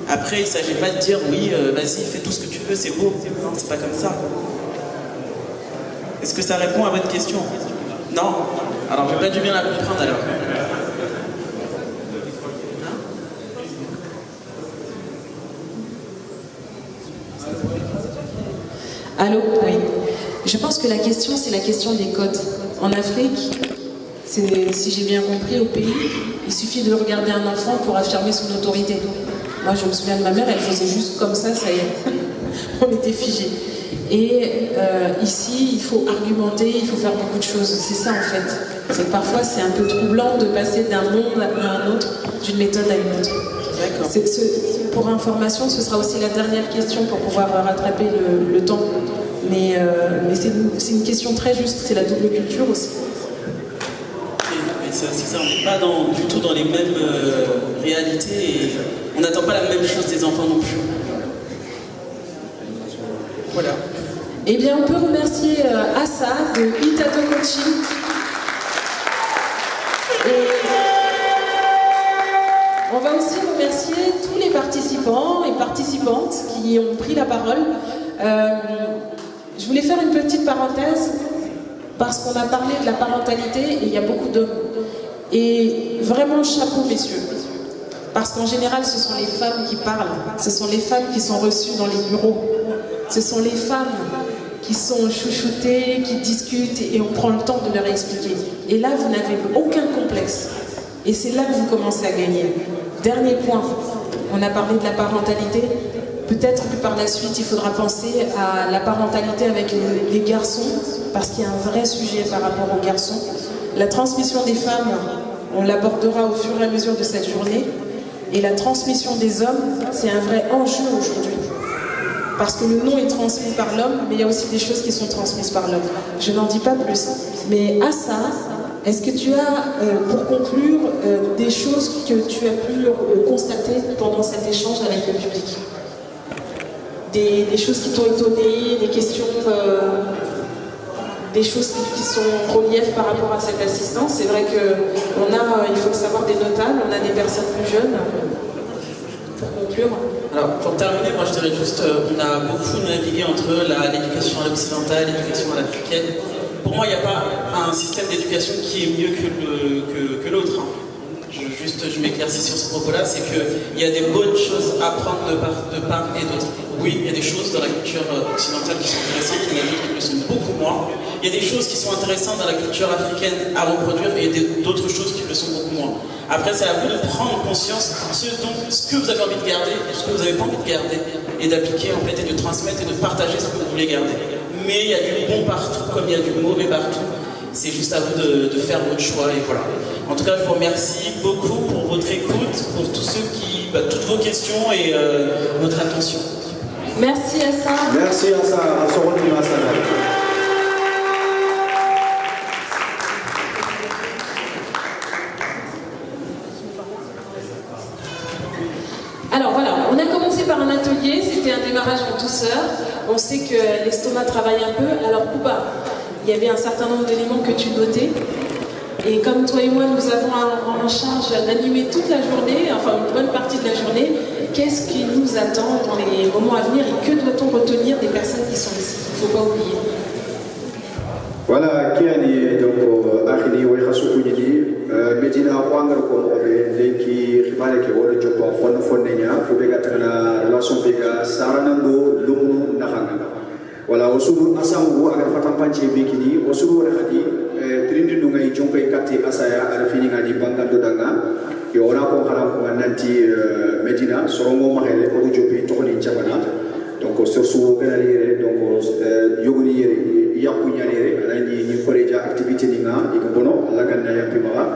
Speaker 4: Après, il ne s'agit pas de dire, oui, vas-y, fais tout ce que tu veux, c'est beau. Non, c'est pas comme ça. Est-ce que ça répond à votre question? Non? Alors, je n'ai pas dû bien la comprendre alors.
Speaker 2: Allô? Oui. Je pense que la question, c'est la question des codes. En Afrique, si j'ai bien compris, au pays, il suffit de regarder un enfant pour affirmer son autorité. Moi, je me souviens de ma mère, elle faisait juste comme ça y est. On était figés. Et ici, il faut argumenter, il faut faire beaucoup de choses. C'est ça en fait. C'est que parfois, c'est un peu troublant de passer d'un monde à un autre, d'une méthode à une autre.
Speaker 4: D'accord.
Speaker 2: pour information, ce sera aussi la dernière question pour pouvoir rattraper le temps. Mais c'est une question très juste, c'est la double culture aussi.
Speaker 4: C'est ça, on n'est pas du tout dans les mêmes réalités et on n'attend pas la même chose des enfants non plus. Voilà.
Speaker 2: Eh bien, on peut remercier Assa de Itato Coaching. Et on va aussi remercier tous les participants et participantes qui ont pris la parole. Je voulais faire une petite parenthèse parce qu'on a parlé de la parentalité et il y a beaucoup d'hommes. Et vraiment chapeau messieurs. Parce qu'en général, ce sont les femmes qui parlent. Ce sont les femmes qui sont reçues dans les bureaux. Ce sont les femmes qui sont chouchoutées, qui discutent et on prend le temps de leur expliquer. Et là, vous n'avez aucun complexe. Et c'est là que vous commencez à gagner. Dernier point, on a parlé de la parentalité. Peut-être que par la suite, il faudra penser à la parentalité avec les garçons, parce qu'il y a un vrai sujet par rapport aux garçons. La transmission des femmes, on l'abordera au fur et à mesure de cette journée. Et la transmission des hommes, c'est un vrai enjeu aujourd'hui. Parce que le nom est transmis par l'homme, mais il y a aussi des choses qui sont transmises par l'homme. Je n'en dis pas plus. Mais à ça, est-ce que tu as, pour conclure, des choses que tu as pu constater pendant cet échange avec le public? Des choses qui t'ont étonné, des questions, des choses qui sont reliefs par rapport à cette assistance. C'est vrai qu'on a, il faut le savoir, des notables, on a des personnes plus jeunes. Pour conclure.
Speaker 4: Alors, pour terminer, moi je dirais juste, on a beaucoup navigué entre l'éducation à l'occidentale, l'éducation à l'africaine. Pour moi, il n'y a pas un système d'éducation qui est mieux que l'autre. Je m'éclaircis sur ce propos-là, c'est qu'il y a des bonnes choses à prendre de part et d'autre. Oui, il y a des choses dans la culture occidentale qui sont intéressantes, il y en a d'autres qui le sont beaucoup moins. Il y a des choses qui sont intéressantes dans la culture africaine à reproduire et d'autres choses qui le sont beaucoup moins. Après, c'est à vous de prendre conscience de ce que vous avez envie de garder, ce que vous n'avez pas envie de garder, et d'appliquer en fait, et de transmettre et de partager ce que vous voulez garder. Mais il y a du bon partout, comme il y a du mauvais partout. C'est juste à vous de faire votre choix, et voilà. En tout cas, je vous remercie beaucoup pour votre écoute, pour tous ceux qui, toutes vos questions et votre attention.
Speaker 2: Merci à ça.
Speaker 3: Merci à ça. À ce retour à ça.
Speaker 2: Alors voilà, on a commencé par un atelier, c'était un démarrage en douceur. On sait que l'estomac travaille un peu. Alors Pouba, il y avait un certain nombre d'éléments que tu notais. Et comme toi et moi, nous avons en charge d'animer toute la journée, enfin une bonne partie de la journée, qu'est-ce qui nous attend dans les moments à venir et que doit-on retenir des personnes qui sont ici? Il ne faut pas oublier.
Speaker 3: Voilà, qui a dit donc Akhili Wehasukuni, Medina Wangar comme Lenki, Ribale qui voit le job en Fonneya, Fubega, relation Bega, Saranando, Lumu, Nahanga. Voilà, au sous Asamu, Agafatampanchi Bikini, au sous Rahadi, Trindi Nungai Junkai Kati Asaya, Alfini Gadi Bangando Danga, et on a comme Nanti Medina, Sorongo Mahele, Ojupi, Tony Javana, donc sur sous Benalire, donc Yoguni, Yakunyare, Rani, Koreja, activité Ninga, Ikobono, Lagana Yapimara,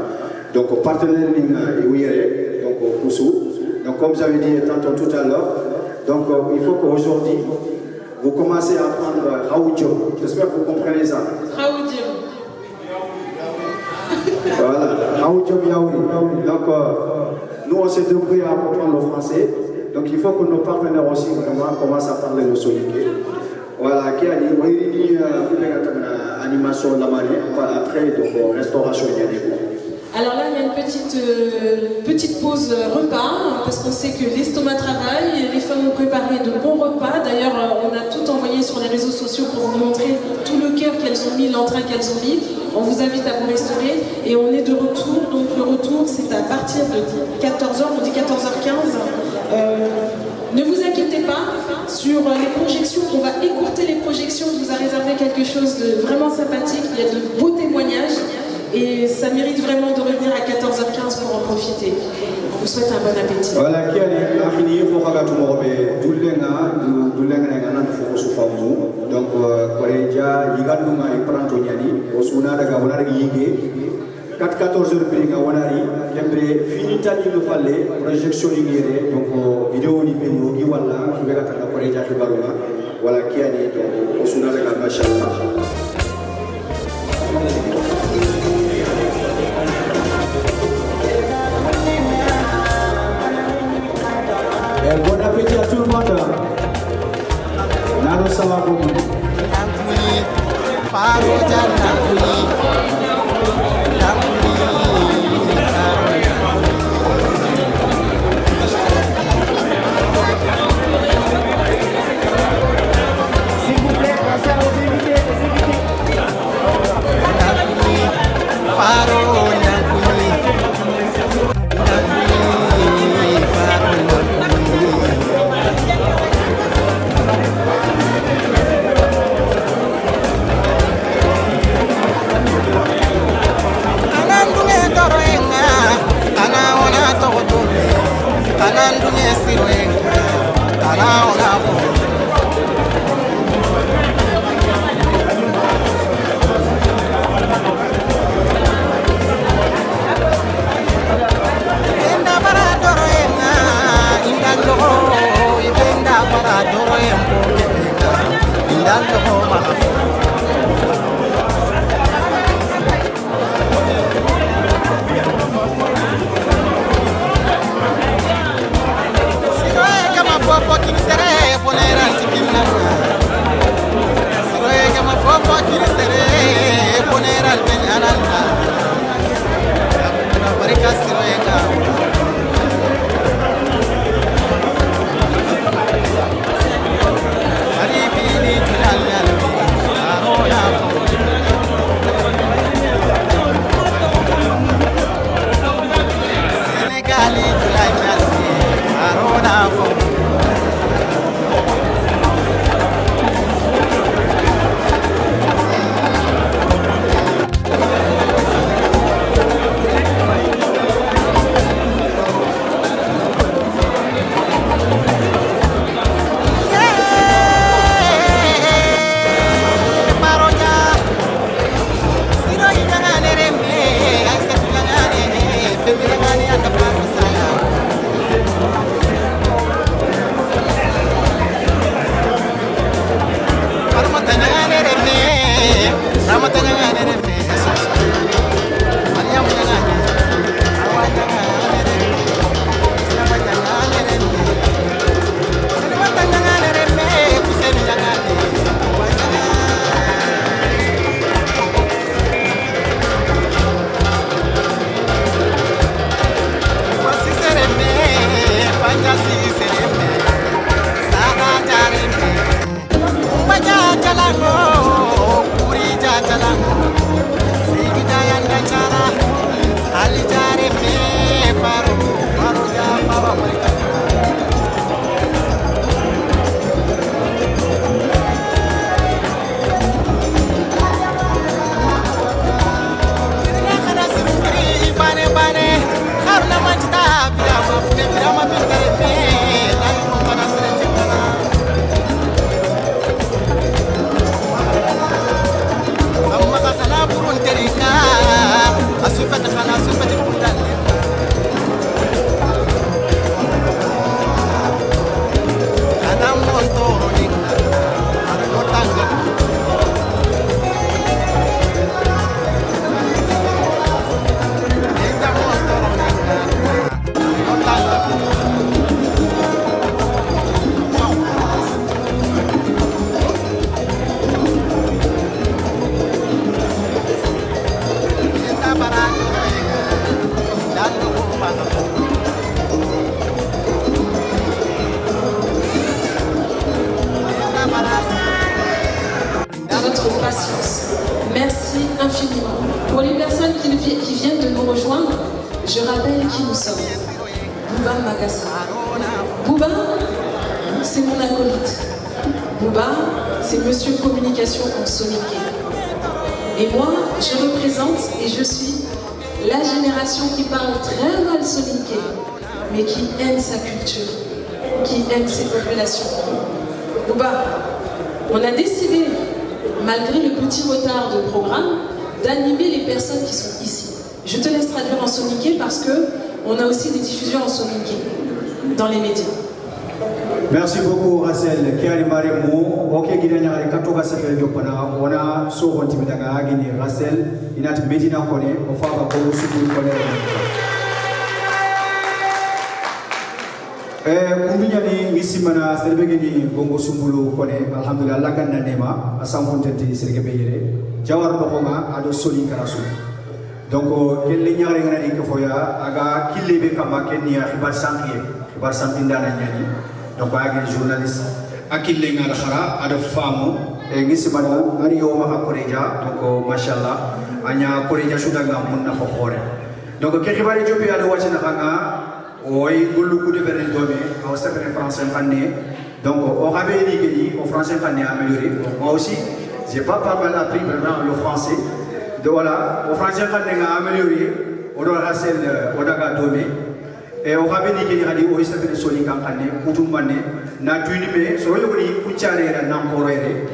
Speaker 3: donc partenaire Ninga, Yuyere, donc Koussou. Donc comme j'avais dit tantôt tout à l'heure, donc il faut qu'aujourd'hui, vous commencez à apprendre Raoudjo. J'espère que vous comprenez ça.
Speaker 2: Raoudjo.
Speaker 3: Voilà, Raoudjo Biaoui. Donc, nous, on s'est débrouillé à comprendre le français. Donc, il faut que nos partenaires aussi vraiment commencent à parler le solidier. Voilà, qui a dit, oui, animation de la manée, après, donc, restauration, il y a des bons.
Speaker 2: Alors là, il y a une petite pause repas, parce qu'on sait que l'estomac travaille, les femmes ont préparé de bons repas. D'ailleurs, on a tout envoyé sur les réseaux sociaux pour vous montrer tout le cœur qu'elles ont mis, l'entrain qu'elles ont mis. On vous invite à vous restaurer et on est de retour. Donc le retour, c'est à partir de 14h, on dit 14h15. Ne vous inquiétez pas sur les projections, on va écourter les projections. On vous a réservé quelque chose de vraiment sympathique, il y a de beaux témoignages. Et ça mérite vraiment de revenir à 14h15 pour en profiter. On vous souhaite un bon appétit.
Speaker 3: Voilà, qui a fini, il faut que tout le monde donc, Koreja, Yiganduma et Prantoniani, Osuna de Gavana Yige, 14 heures brega wanari lembre fini tani no falle projection ngere donc vidéo ni peno gi wala fi bega tan ko reja khibaruma wala kiani donc osuna bega mashallah bon appétit à tout le monde. Nano Sawaboum.
Speaker 1: S'il vous plaît, pensez à vos invités,
Speaker 2: Je rappelle qui nous sommes. Bouba Magassa. Bouba, c'est mon acolyte. Bouba, c'est Monsieur Communication en Soninké. Et moi, je représente et je suis la génération qui parle très mal Soninké, mais qui aime sa culture, qui aime ses populations. Bouba, on a décidé, malgré le petit retard de programme, d'animer les personnes qui sont ici. Je te laisse traduire en soniké parce qu'on a aussi des diffusions en soniké dans les médias.
Speaker 3: Merci beaucoup Rachel. Kiari Maremo, ok gidanya ari katoka sefere jopana, ona so honti midaga gini Rachel, inat Medina kone, ofaba ko sukul kone. Kumbinya ni misi mana serbege ni bongo sumbulu kone, alhamdulillah lagan nanema, asam hontenti sergebe yere, jawar bokonga ado soli karasu. Donc kelle ñaare ngana ni ko foya aga kille be kama kenya xibar sampindana ñani. Donc agi journaliste akille ngala khara ada famu e ngisi mala ari yo ma koreja donc machallah anya koreja suda nga munna ko xore donc ke xibari jobi ada wacina nga oy gollu ku de beren domi aw safere français xanné donc au rabé ni geni au français xanné amélioré moi aussi j'ai pas mal appris vraiment le français de voilà au français xanné nga amélioré o do rasel o daga domi et au rabé ni geni radi o safere soli kan xanné kutum mané na tuini me so yo ni ku ciarera nan korere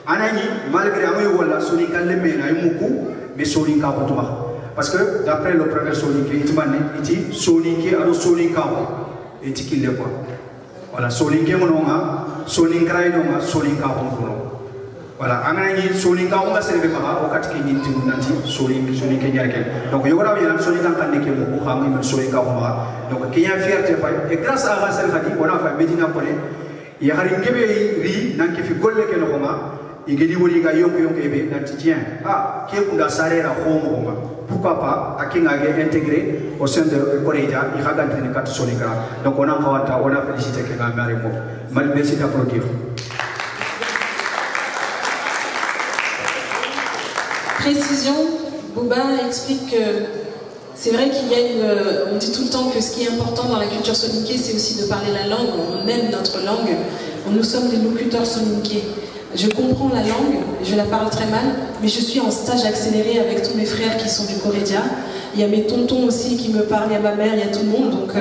Speaker 3: anani malgré amoy wala soli kan le mena ay muku mais soli ka kutuma parce que d'après le premier soli qui itmane iti soli ki ado soli ka ko iti kille quoi voilà soli ke mononga soli kray no soli ka ko no voilà anani soli ka ko serbe ma o katki ni timu nanti soli ke nyarke donc yo rawi nan soli kan kan ke mo ko xamay men soli ka ko ma donc kenya fierté fay et grâce à Rachel Khadi on a fait Medina Kone ya hari ngebe ri nan ke fi golle ke no ma igeli wori ga yonko ebe nanti tiens ah ke kunda sarera homo ma pourquoi pas akinga ge intégré au sein de Koreja il a gagné 4 soli ka donc on a félicité que Gamari mo merci d'applaudir.
Speaker 2: Précision, Bouba explique que c'est vrai qu'il y a on dit tout le temps que ce qui est important dans la culture soninké, c'est aussi de parler la langue, on aime notre langue, nous sommes des locuteurs soninké. Je comprends la langue, je la parle très mal, mais je suis en stage accéléré avec tous mes frères qui sont du Corédia. Il y a mes tontons aussi qui me parlent, il y a ma mère, il y a tout le monde, donc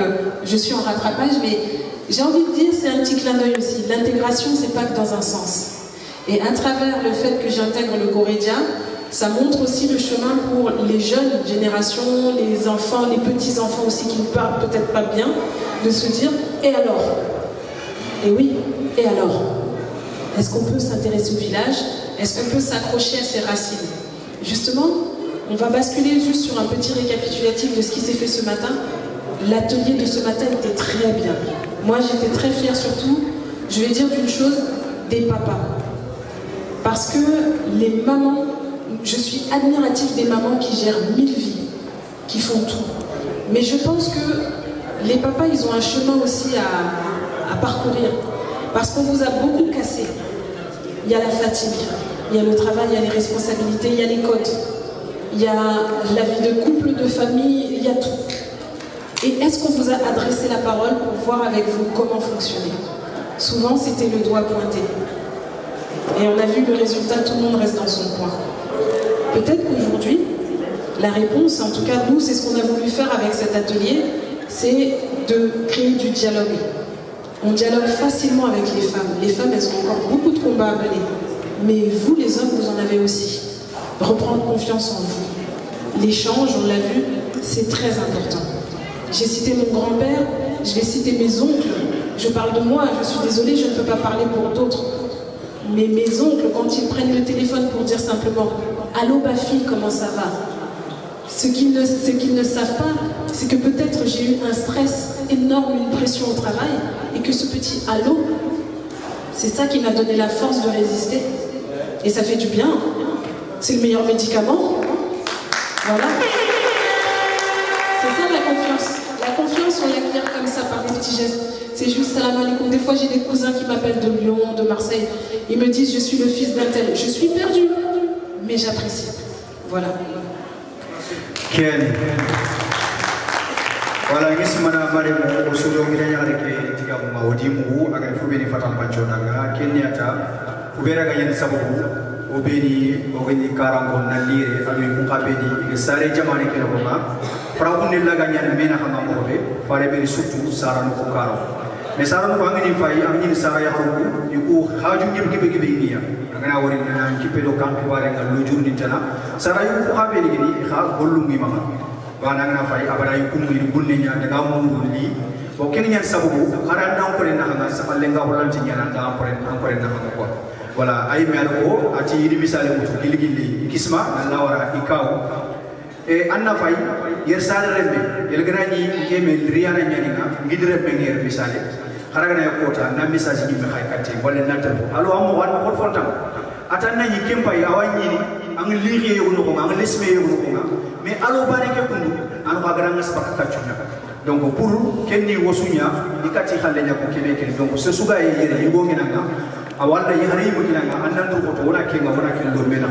Speaker 2: je suis en rattrapage, mais j'ai envie de dire, c'est un petit clin d'œil aussi. L'intégration, c'est pas que dans un sens. Et à travers le fait que j'intègre le Corédia, ça montre aussi le chemin pour les jeunes générations, les enfants, les petits-enfants aussi qui ne parlent peut-être pas bien, de se dire « et alors ?» Et oui, et alors ? Est-ce qu'on peut s'intéresser au village? Est-ce qu'on peut s'accrocher à ses racines? Justement, on va basculer juste sur un petit récapitulatif de ce qui s'est fait ce matin. L'atelier de ce matin était très bien. Moi, j'étais très fière surtout, je vais dire d'une chose, des papas. Parce que les mamans, je suis admirative des mamans qui gèrent 1000 vies, qui font tout. Mais je pense que les papas, ils ont un chemin aussi à parcourir. Parce qu'on vous a beaucoup cassé. Il y a la fatigue, il y a le travail, il y a les responsabilités, il y a les codes, il y a la vie de couple, de famille, il y a tout. Et est-ce qu'on vous a adressé la parole pour voir avec vous comment fonctionner? Souvent, c'était le doigt pointé. Et on a vu le résultat, tout le monde reste dans son coin. Peut-être qu'aujourd'hui, la réponse, en tout cas nous, c'est ce qu'on a voulu faire avec cet atelier, c'est de créer du dialogue. On dialogue facilement avec les femmes. Les femmes, elles ont encore beaucoup de combats à mener. Mais vous, les hommes, vous en avez aussi. Reprendre confiance en vous. L'échange, on l'a vu, c'est très important. J'ai cité mon grand-père, je vais citer mes oncles. Je parle de moi, je suis désolée, je ne peux pas parler pour d'autres. Mais mes oncles, quand ils prennent le téléphone pour dire simplement « Allô, Bafi, comment ça va ?» Ce qu'ils ne savent pas, c'est que peut-être j'ai eu un stress énorme, une pression au travail, et que ce petit « allô », c'est ça qui m'a donné la force de résister. Et ça fait du bien. C'est le meilleur médicament. Voilà. C'est ça la confiance. La confiance, on l'acquiert comme ça, par des petits gestes. C'est juste salam alaikum. Des fois, j'ai des cousins qui m'appellent de Lyon, de Marseille. Ils me disent « je suis le fils d'un tel ». Je suis perdue, mais j'apprécie. Voilà.
Speaker 3: Ken. Voilà, ici mana mari mo sudo ngira nyare ke tiga mo odi mu aga fu beni fatam pancho daga kenyata ubera ga yen sabu obeni ogeni karango nalire alu mu kabedi ke sare jamane ke no ma frawu ne laga nyane mena hanga mo be fare beri sutu sarano ko karo mais sarano ko ngini fay ngini sara ya ko yuko haju gibe ngiya ngana wori na kipe do kan bare ngal lujur ni tana sara yuko habeli gini kha gollum ngi mama banana fay abara yukumu bunne nya daga mu li bo ken nya sabu khara na ko na nga sa lenga holanti nya na da ko na nga ko wala ay mer ko ati yidi misale mutu gili kisma na wara ikaw e anna fay yer sala rembe yel grani keme riana nya nga ngidre be nger misale khara na ko ta na message ni me khay katti wala na tan alo am wan ko fontam atanna ni kempa ya wani ang liye yono ko ang lesme yono ko mais alo bari ke kundu an ko garanga spak kachuna donc pour kenni wosunya ikati khalle nya ko kene kene donc se suga yere yigo nginanga awanda yahari muginanga annan ko to wona ken do mena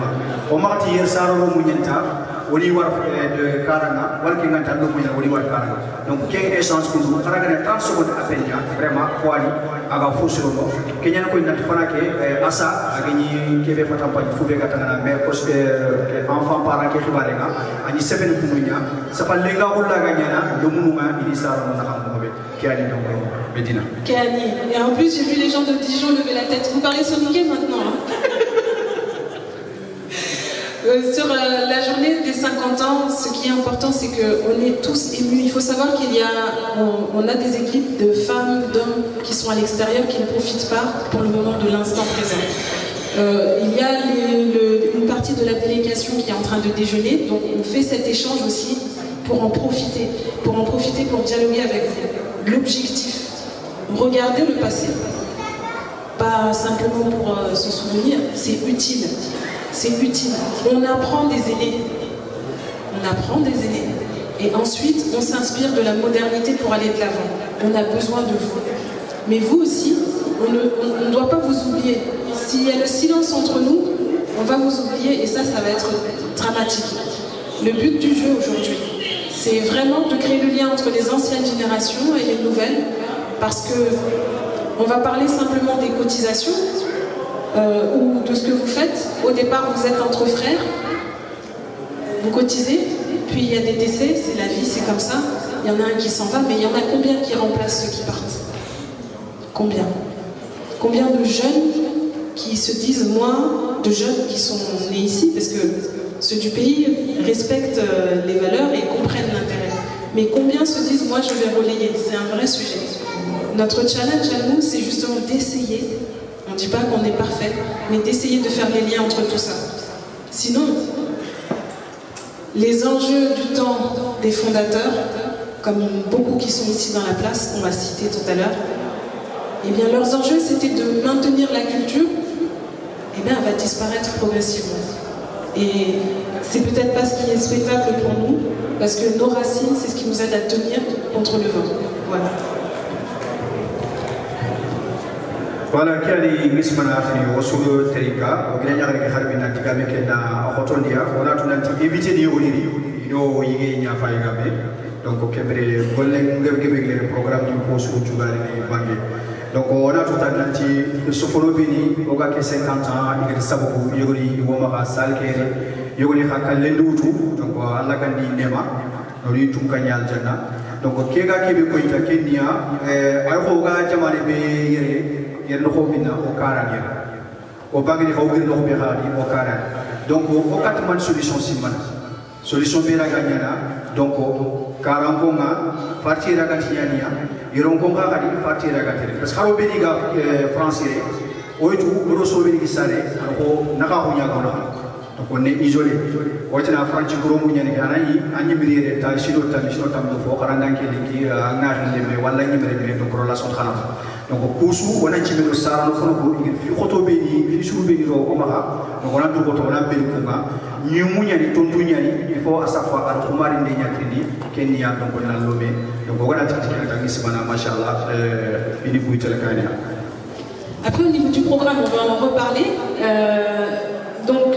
Speaker 3: o makati yer saro mu nyenta woni war de karanga war ki nganta do munya woni war karanga donc ken essence kundu kharaga ne 30 secondes appel nya vraiment foali aga fosiro no kenya ko ndati fana ke asa agni kebe fatam pa fube gata na mer ko ke enfant parent ke khibarenga ani 7 kumunya sa fa lenga ulla ga nyana do munuma ini saro na xam be kiani donc Medina.
Speaker 2: Kiani. Et en plus, j'ai vu les gens de Dijon lever la tête. Vous parlez soniqué maintenant. Hein. Sur la journée des 50 ans, ce qui est important, c'est qu'on est tous émus. Il faut savoir on a des équipes de femmes, d'hommes qui sont à l'extérieur, qui ne profitent pas pour le moment de l'instant présent. Il y a une partie de la délégation qui est en train de déjeuner, donc on fait cet échange aussi pour en profiter pour dialoguer avec vous. L'objectif, regardez le passé, pas simplement pour se souvenir, c'est utile. C'est utile. On apprend des aînés. Et ensuite, on s'inspire de la modernité pour aller de l'avant. On a besoin de vous. Mais vous aussi, on ne doit pas vous oublier. S'il y a le silence entre nous, on va vous oublier et ça va être dramatique. Le but du jeu aujourd'hui, c'est vraiment de créer le lien entre les anciennes générations et les nouvelles, parce que on va parler simplement des cotisations ou de ce que vous faites. Au départ, vous êtes entre frères, vous cotisez, puis il y a des décès, c'est la vie, c'est comme ça. Il y en a un qui s'en va, mais il y en a combien qui remplacent ceux qui partent? Combien? Combien de jeunes qui se disent, de jeunes qui sont nés ici, parce que ceux du pays respectent les valeurs et comprennent l'intérêt. Mais combien se disent, moi je vais relayer? C'est un vrai sujet. Notre challenge à nous, c'est justement d'essayer, on ne dit pas qu'on est parfait, mais d'essayer de faire les liens entre tout ça. Sinon, les enjeux du temps des fondateurs, comme beaucoup qui sont ici dans la place, qu'on va citer tout à l'heure, eh bien leurs enjeux c'était de maintenir la culture, eh bien elle va disparaître progressivement. Et c'est peut-être pas ce qui est souhaitable pour nous, parce que nos racines, c'est ce qui nous aide à tenir contre le vent. Voilà.
Speaker 3: Voilà, kali mismana afini wasulo terika ogina nyagare ke harbina tigame ke na hotondia ona tunanti éviter di yoni yo yige nya fayga be donc kebre golle ngebe programme du posu tugari ni bangi donc ona tutananti sofolo bini oga ke 50 ans igir sabu yogori woma ka salkere yogori hakal lendutu donc alla kandi nema nori tunkanya aljanna donc kega kebe ko ita kenya ay ko ga jamane be yere yen ko bina o karani o bangi ko gir no be khadi o karani donc o kat man solution simman solution be ra ganyana donc karango nga parti ra gatiania yiron ko nga khadi parti ra gatere parce que be diga français o itu bro so be gisare ko naka ko nya ko donc on est isolé o tina franci gro mu nyane anani anyi mirire ta shiro tam do fo karanga ke liki ngari le me wala nyi mere donc relation khala donc kusu wana chimelo sara no fono ko fi khoto be ni fi suru be ni ro ko maka donc wana to ko to wana be ko nga nyi munya ni tontu nyani il faut à chaque fois ar khumari ndi nyatri ken ya donc na lomé donc wana tiki ta ngismana machallah fini bu telekania.
Speaker 2: Après au niveau du programme, on va en reparler. Donc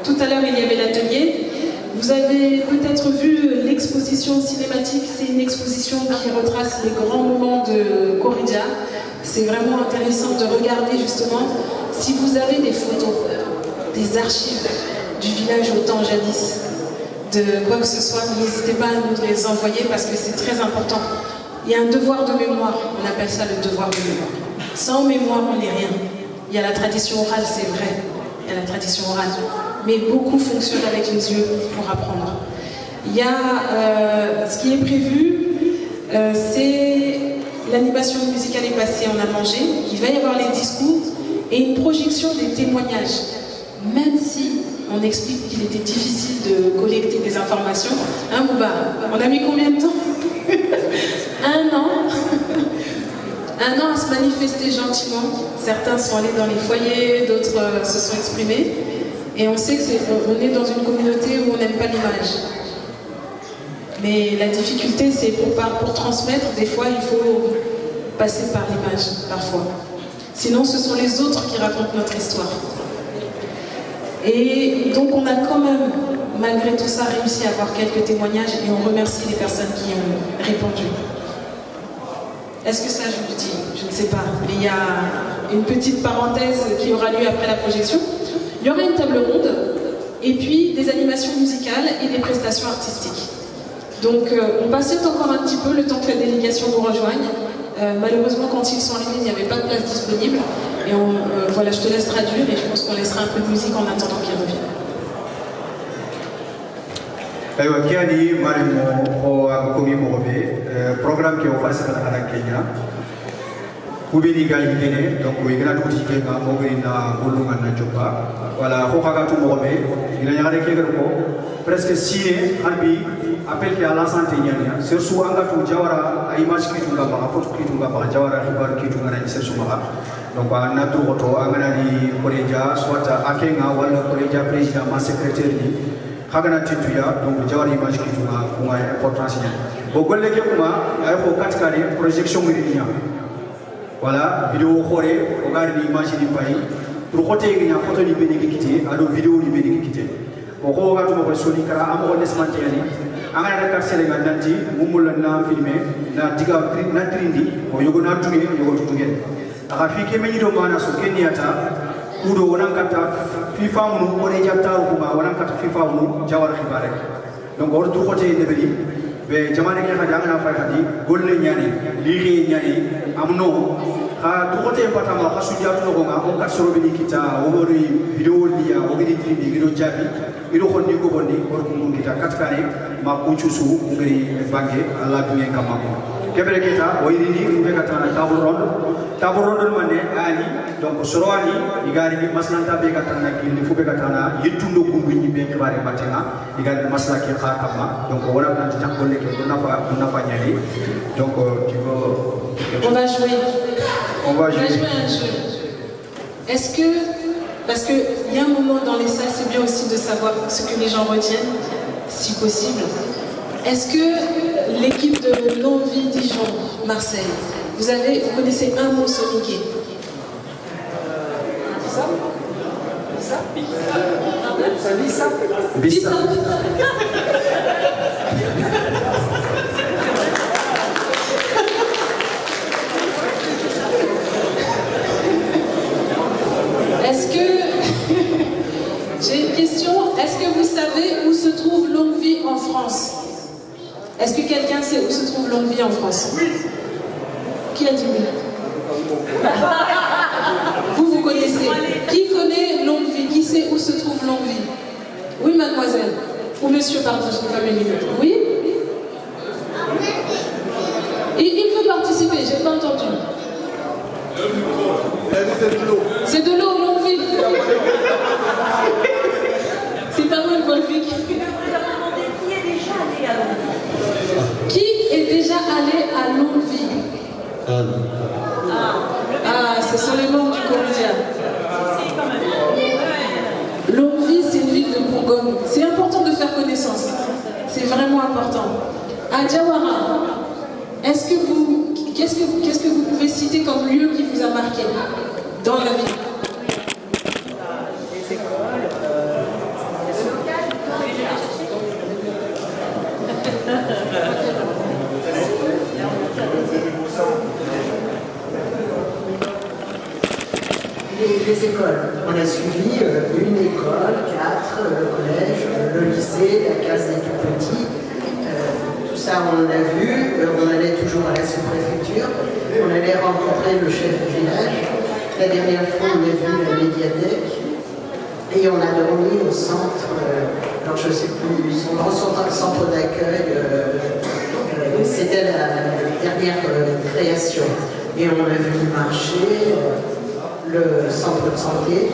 Speaker 2: tout à l'heure il y avait l'atelier. Vous avez peut-être vu l'exposition cinématique, c'est une exposition qui retrace les grands moments de Corridia. C'est vraiment intéressant de regarder justement, si vous avez des photos, des archives du village au temps jadis, de quoi que ce soit, n'hésitez pas à nous les envoyer parce que c'est très important. Il y a un devoir de mémoire, on appelle ça le devoir de mémoire. Sans mémoire, on n'est rien. Il y a la tradition orale, c'est vrai, il y a la tradition orale. Mais beaucoup fonctionnent avec les yeux pour apprendre. Il y a ce qui est prévu, c'est l'animation musicale est passée, on a mangé, il va y avoir les discours et une projection des témoignages. Même si on explique qu'il était difficile de collecter des informations, hein Bouba, on a mis combien de temps? Un an. Un an à se manifester gentiment. Certains sont allés dans les foyers, d'autres se sont exprimés. Et on sait qu'on est dans une communauté où on n'aime pas l'image. Mais la difficulté, c'est pour transmettre, des fois, il faut passer par l'image, parfois. Sinon, ce sont les autres qui racontent notre histoire. Et donc, on a quand même, malgré tout ça, réussi à avoir quelques témoignages et on remercie les personnes qui ont répondu. Est-ce que ça, je vous dis? Je ne sais pas. Mais il y a une petite parenthèse qui aura lieu après la projection. Il y aura une table ronde et puis des animations musicales et des prestations artistiques. Donc, on patiente encore un petit peu le temps que la délégation nous rejoigne. Malheureusement, quand ils sont arrivés, il n'y avait pas de place disponible. Et voilà, je te laisse traduire et je pense qu'on laissera un peu de musique en attendant qu'ils reviennent.
Speaker 3: aywa kiani mari mo o komi mo be programme ke o fasi kala kala Kenya kubini ga yigene donc igana do tike ga mo na golunga na jopa wala ko kaga to mo be ina yare ke ko presque sine harbi appel ke ala santé nyanya surtout anga to jawara ay image ki tunga ba photo ki tunga ba jawara khibar ki tunga na surtout ma donc na to auto angana ni koreja soit akenga wala koreja président ma secrétaire ni hagana tituya donc jawari image ki tunga kuma importance ni bo golle ke kuma ay ko katkari projection ni nya voilà vidéo khore o gari ni image ni pai pour côté ni photo ni beni kité ado vidéo ni beni kité o ko ga to ko soni kara am ko lesmanti yani angana da karsele ga nanti mumul na filmer na diga na trindi o yogo na tuge yogo tuge aka fi ke menyi do mana so keniata kudo wonan kata FIFA munu ko ne jabta ko ma wonan kata FIFA munu jawar khibare donc or du côté de beli be jamane ke khadi angana fay khadi golle nyani liri nyani amno ha du côté patama khasu jatu ko nga on kasoro bi kita o mori video liya o gidi trindi gido jabi gido khonni ko bonni or ko mun kita katkare ma ko chusu ngari bange ala bi ngen kamako kebere kita o yini fube katana table ronde mane ani donc sorowani igari ni maslanta be katana gilli fube katana yittundo gumbu ni be kibare matena igari masla ki khatama donc wala kan takolle ke do nafa nyali donc tu veux
Speaker 2: on va jouer un jeu. Est-ce que parce que il y a un moment dans les salles, c'est bien aussi de savoir ce que les gens retiennent si possible. Est-ce que l'équipe de l'Envie Dijon Marseille, vous connaissez un mot soniqué? Bissa. Est-ce que j'ai une question? Est-ce que vous savez où se trouve Longue-Vie en France? Est-ce que quelqu'un sait où se trouve Longue-Vie en France? Oui. Qui a dit oui? Vous connaissez. Qui connaît Longue-Vie? Qui sait où se trouve Longue-Vie? Oui, mademoiselle. Ou monsieur, pardon, je n'ai pas mes minutes. Oui? Il veut participer, je n'ai pas entendu. C'est de l'eau, Longue-Vie. C'est pas moi, Longue-Vie. Qui est déjà allé à Longue-Vie? Ah, ce sont les membres du Comédien. Longue-Vie, c'est une ville de Bourgogne. C'est important de faire connaissance. C'est vraiment important. À Jawara, qu'est-ce que vous pouvez citer comme lieu qui vous a marqué dans la ville?
Speaker 6: Les écoles, les locales. Les écoles. On a suivi une école, 4, le collège, le lycée, la case des tout petits. Tout ça, on l'a vu. On allait toujours à la sous-préfecture. On allait rencontrer le chef du village. La dernière fois, on a vu la médiathèque. Et on a dormi au centre, alors je ne sais plus, son nom, centre d'accueil, c'était la dernière création. Et on a vu marcher le centre de santé.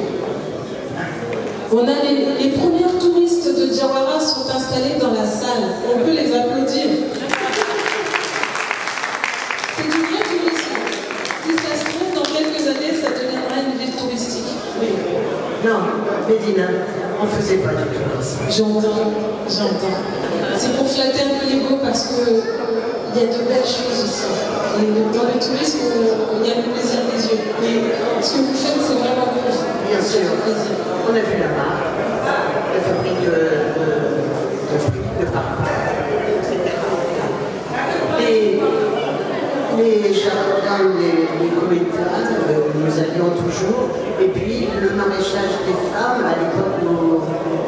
Speaker 2: On a les premiers touristes de Diawara sont installés dans la salle. On peut les applaudir. C'est du vrai tourisme. Si ça se trouve, dans quelques années, ça deviendra une ville touristique. Oui.
Speaker 6: Non, Médina, on ne faisait pas du tourisme.
Speaker 2: J'entends. C'est pour flatter un peu l'ego parce qu'il y a de belles choses aussi. Et dans le tourisme, il y a le plaisir des yeux. Mais ce que vous faites, c'est vraiment cool.
Speaker 6: Bien sûr. On a vu là-bas la fabrique de fruits, de parfums, etc. Les jardins, les coétanes, nous allions toujours. Et puis le maraîchage des femmes, à l'époque où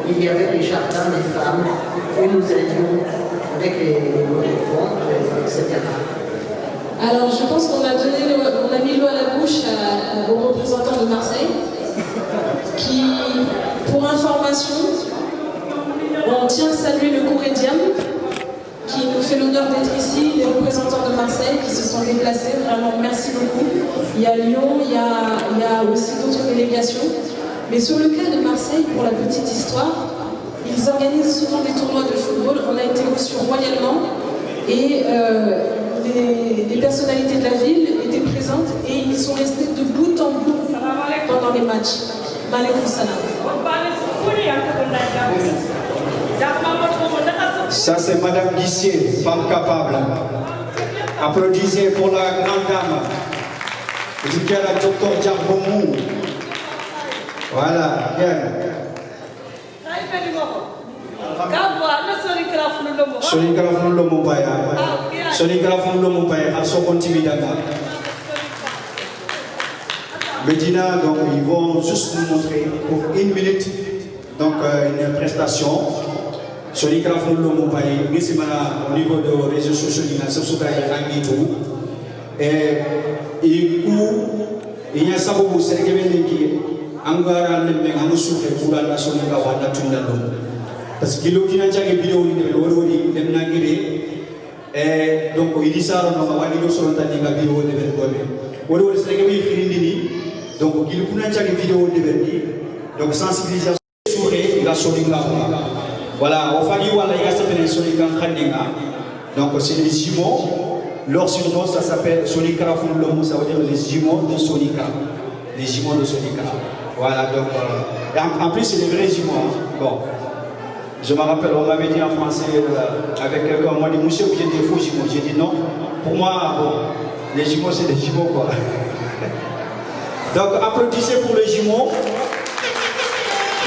Speaker 6: il y avait les jardins des femmes, et nous allions avec les pompes, etc.
Speaker 2: Alors je pense qu'on a mis l'eau à la bouche aux représentants de Marseille, qui, pour information, on tient à saluer le Corédium, qui nous fait l'honneur d'être ici, les représentants de Marseille qui se sont déplacés, vraiment merci beaucoup. Il y a Lyon, il y a aussi d'autres délégations. Mais sur le cas de Marseille, pour la petite histoire, ils organisent souvent des tournois de football. On a été reçus royalement et les personnalités de la ville étaient présentes et ils sont restés de bout en bout pendant les matchs. Malekoum salam.
Speaker 3: Ça c'est Madame Guissier, femme capable. Applaudissez pour la grande dame. Je dis la docteur Diarbomou. Voilà, bien. Soligrafon Lomo Paya. Soligrafon Lomo Paya, à son continuidama. Medina, donc ils vont juste nous montrer pour 1 minute donc une prestation. Soligrafon Lomo Paya, au niveau des réseaux sociaux, il y a ça beaucoup, c'est angara lembe ngano sufe kula na soninga wanda tunda no parce que lo dina jage video ni de wori dem na ngire donc il saro no wadi lo sonta dinga video de ben gobe wori sege bi khirindi ni donc il kuna jage video de ben ni donc sensibilisation sur la soninga voilà on fali wala il y a cette soninga khandinga donc c'est les jumeaux leur surnom ça s'appelle Sonika Lomo, ça veut dire les jumeaux de Sonika, les jumeaux de Sonika. Voilà, donc, en plus, c'est des vrais jumeaux. Hein. Bon, je me rappelle, on m'avait dit en français, avec quelqu'un, on m'a dit, monsieur, vous êtes des faux jumeaux. J'ai dit non. Pour moi, bon, les jumeaux, c'est des jumeaux, quoi. Donc, applaudissez pour les jumeaux.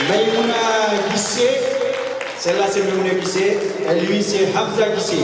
Speaker 3: Maïmouna Guissé, celle-là, c'est Maïmouna Guissé. Et lui, c'est Hamza Guissé.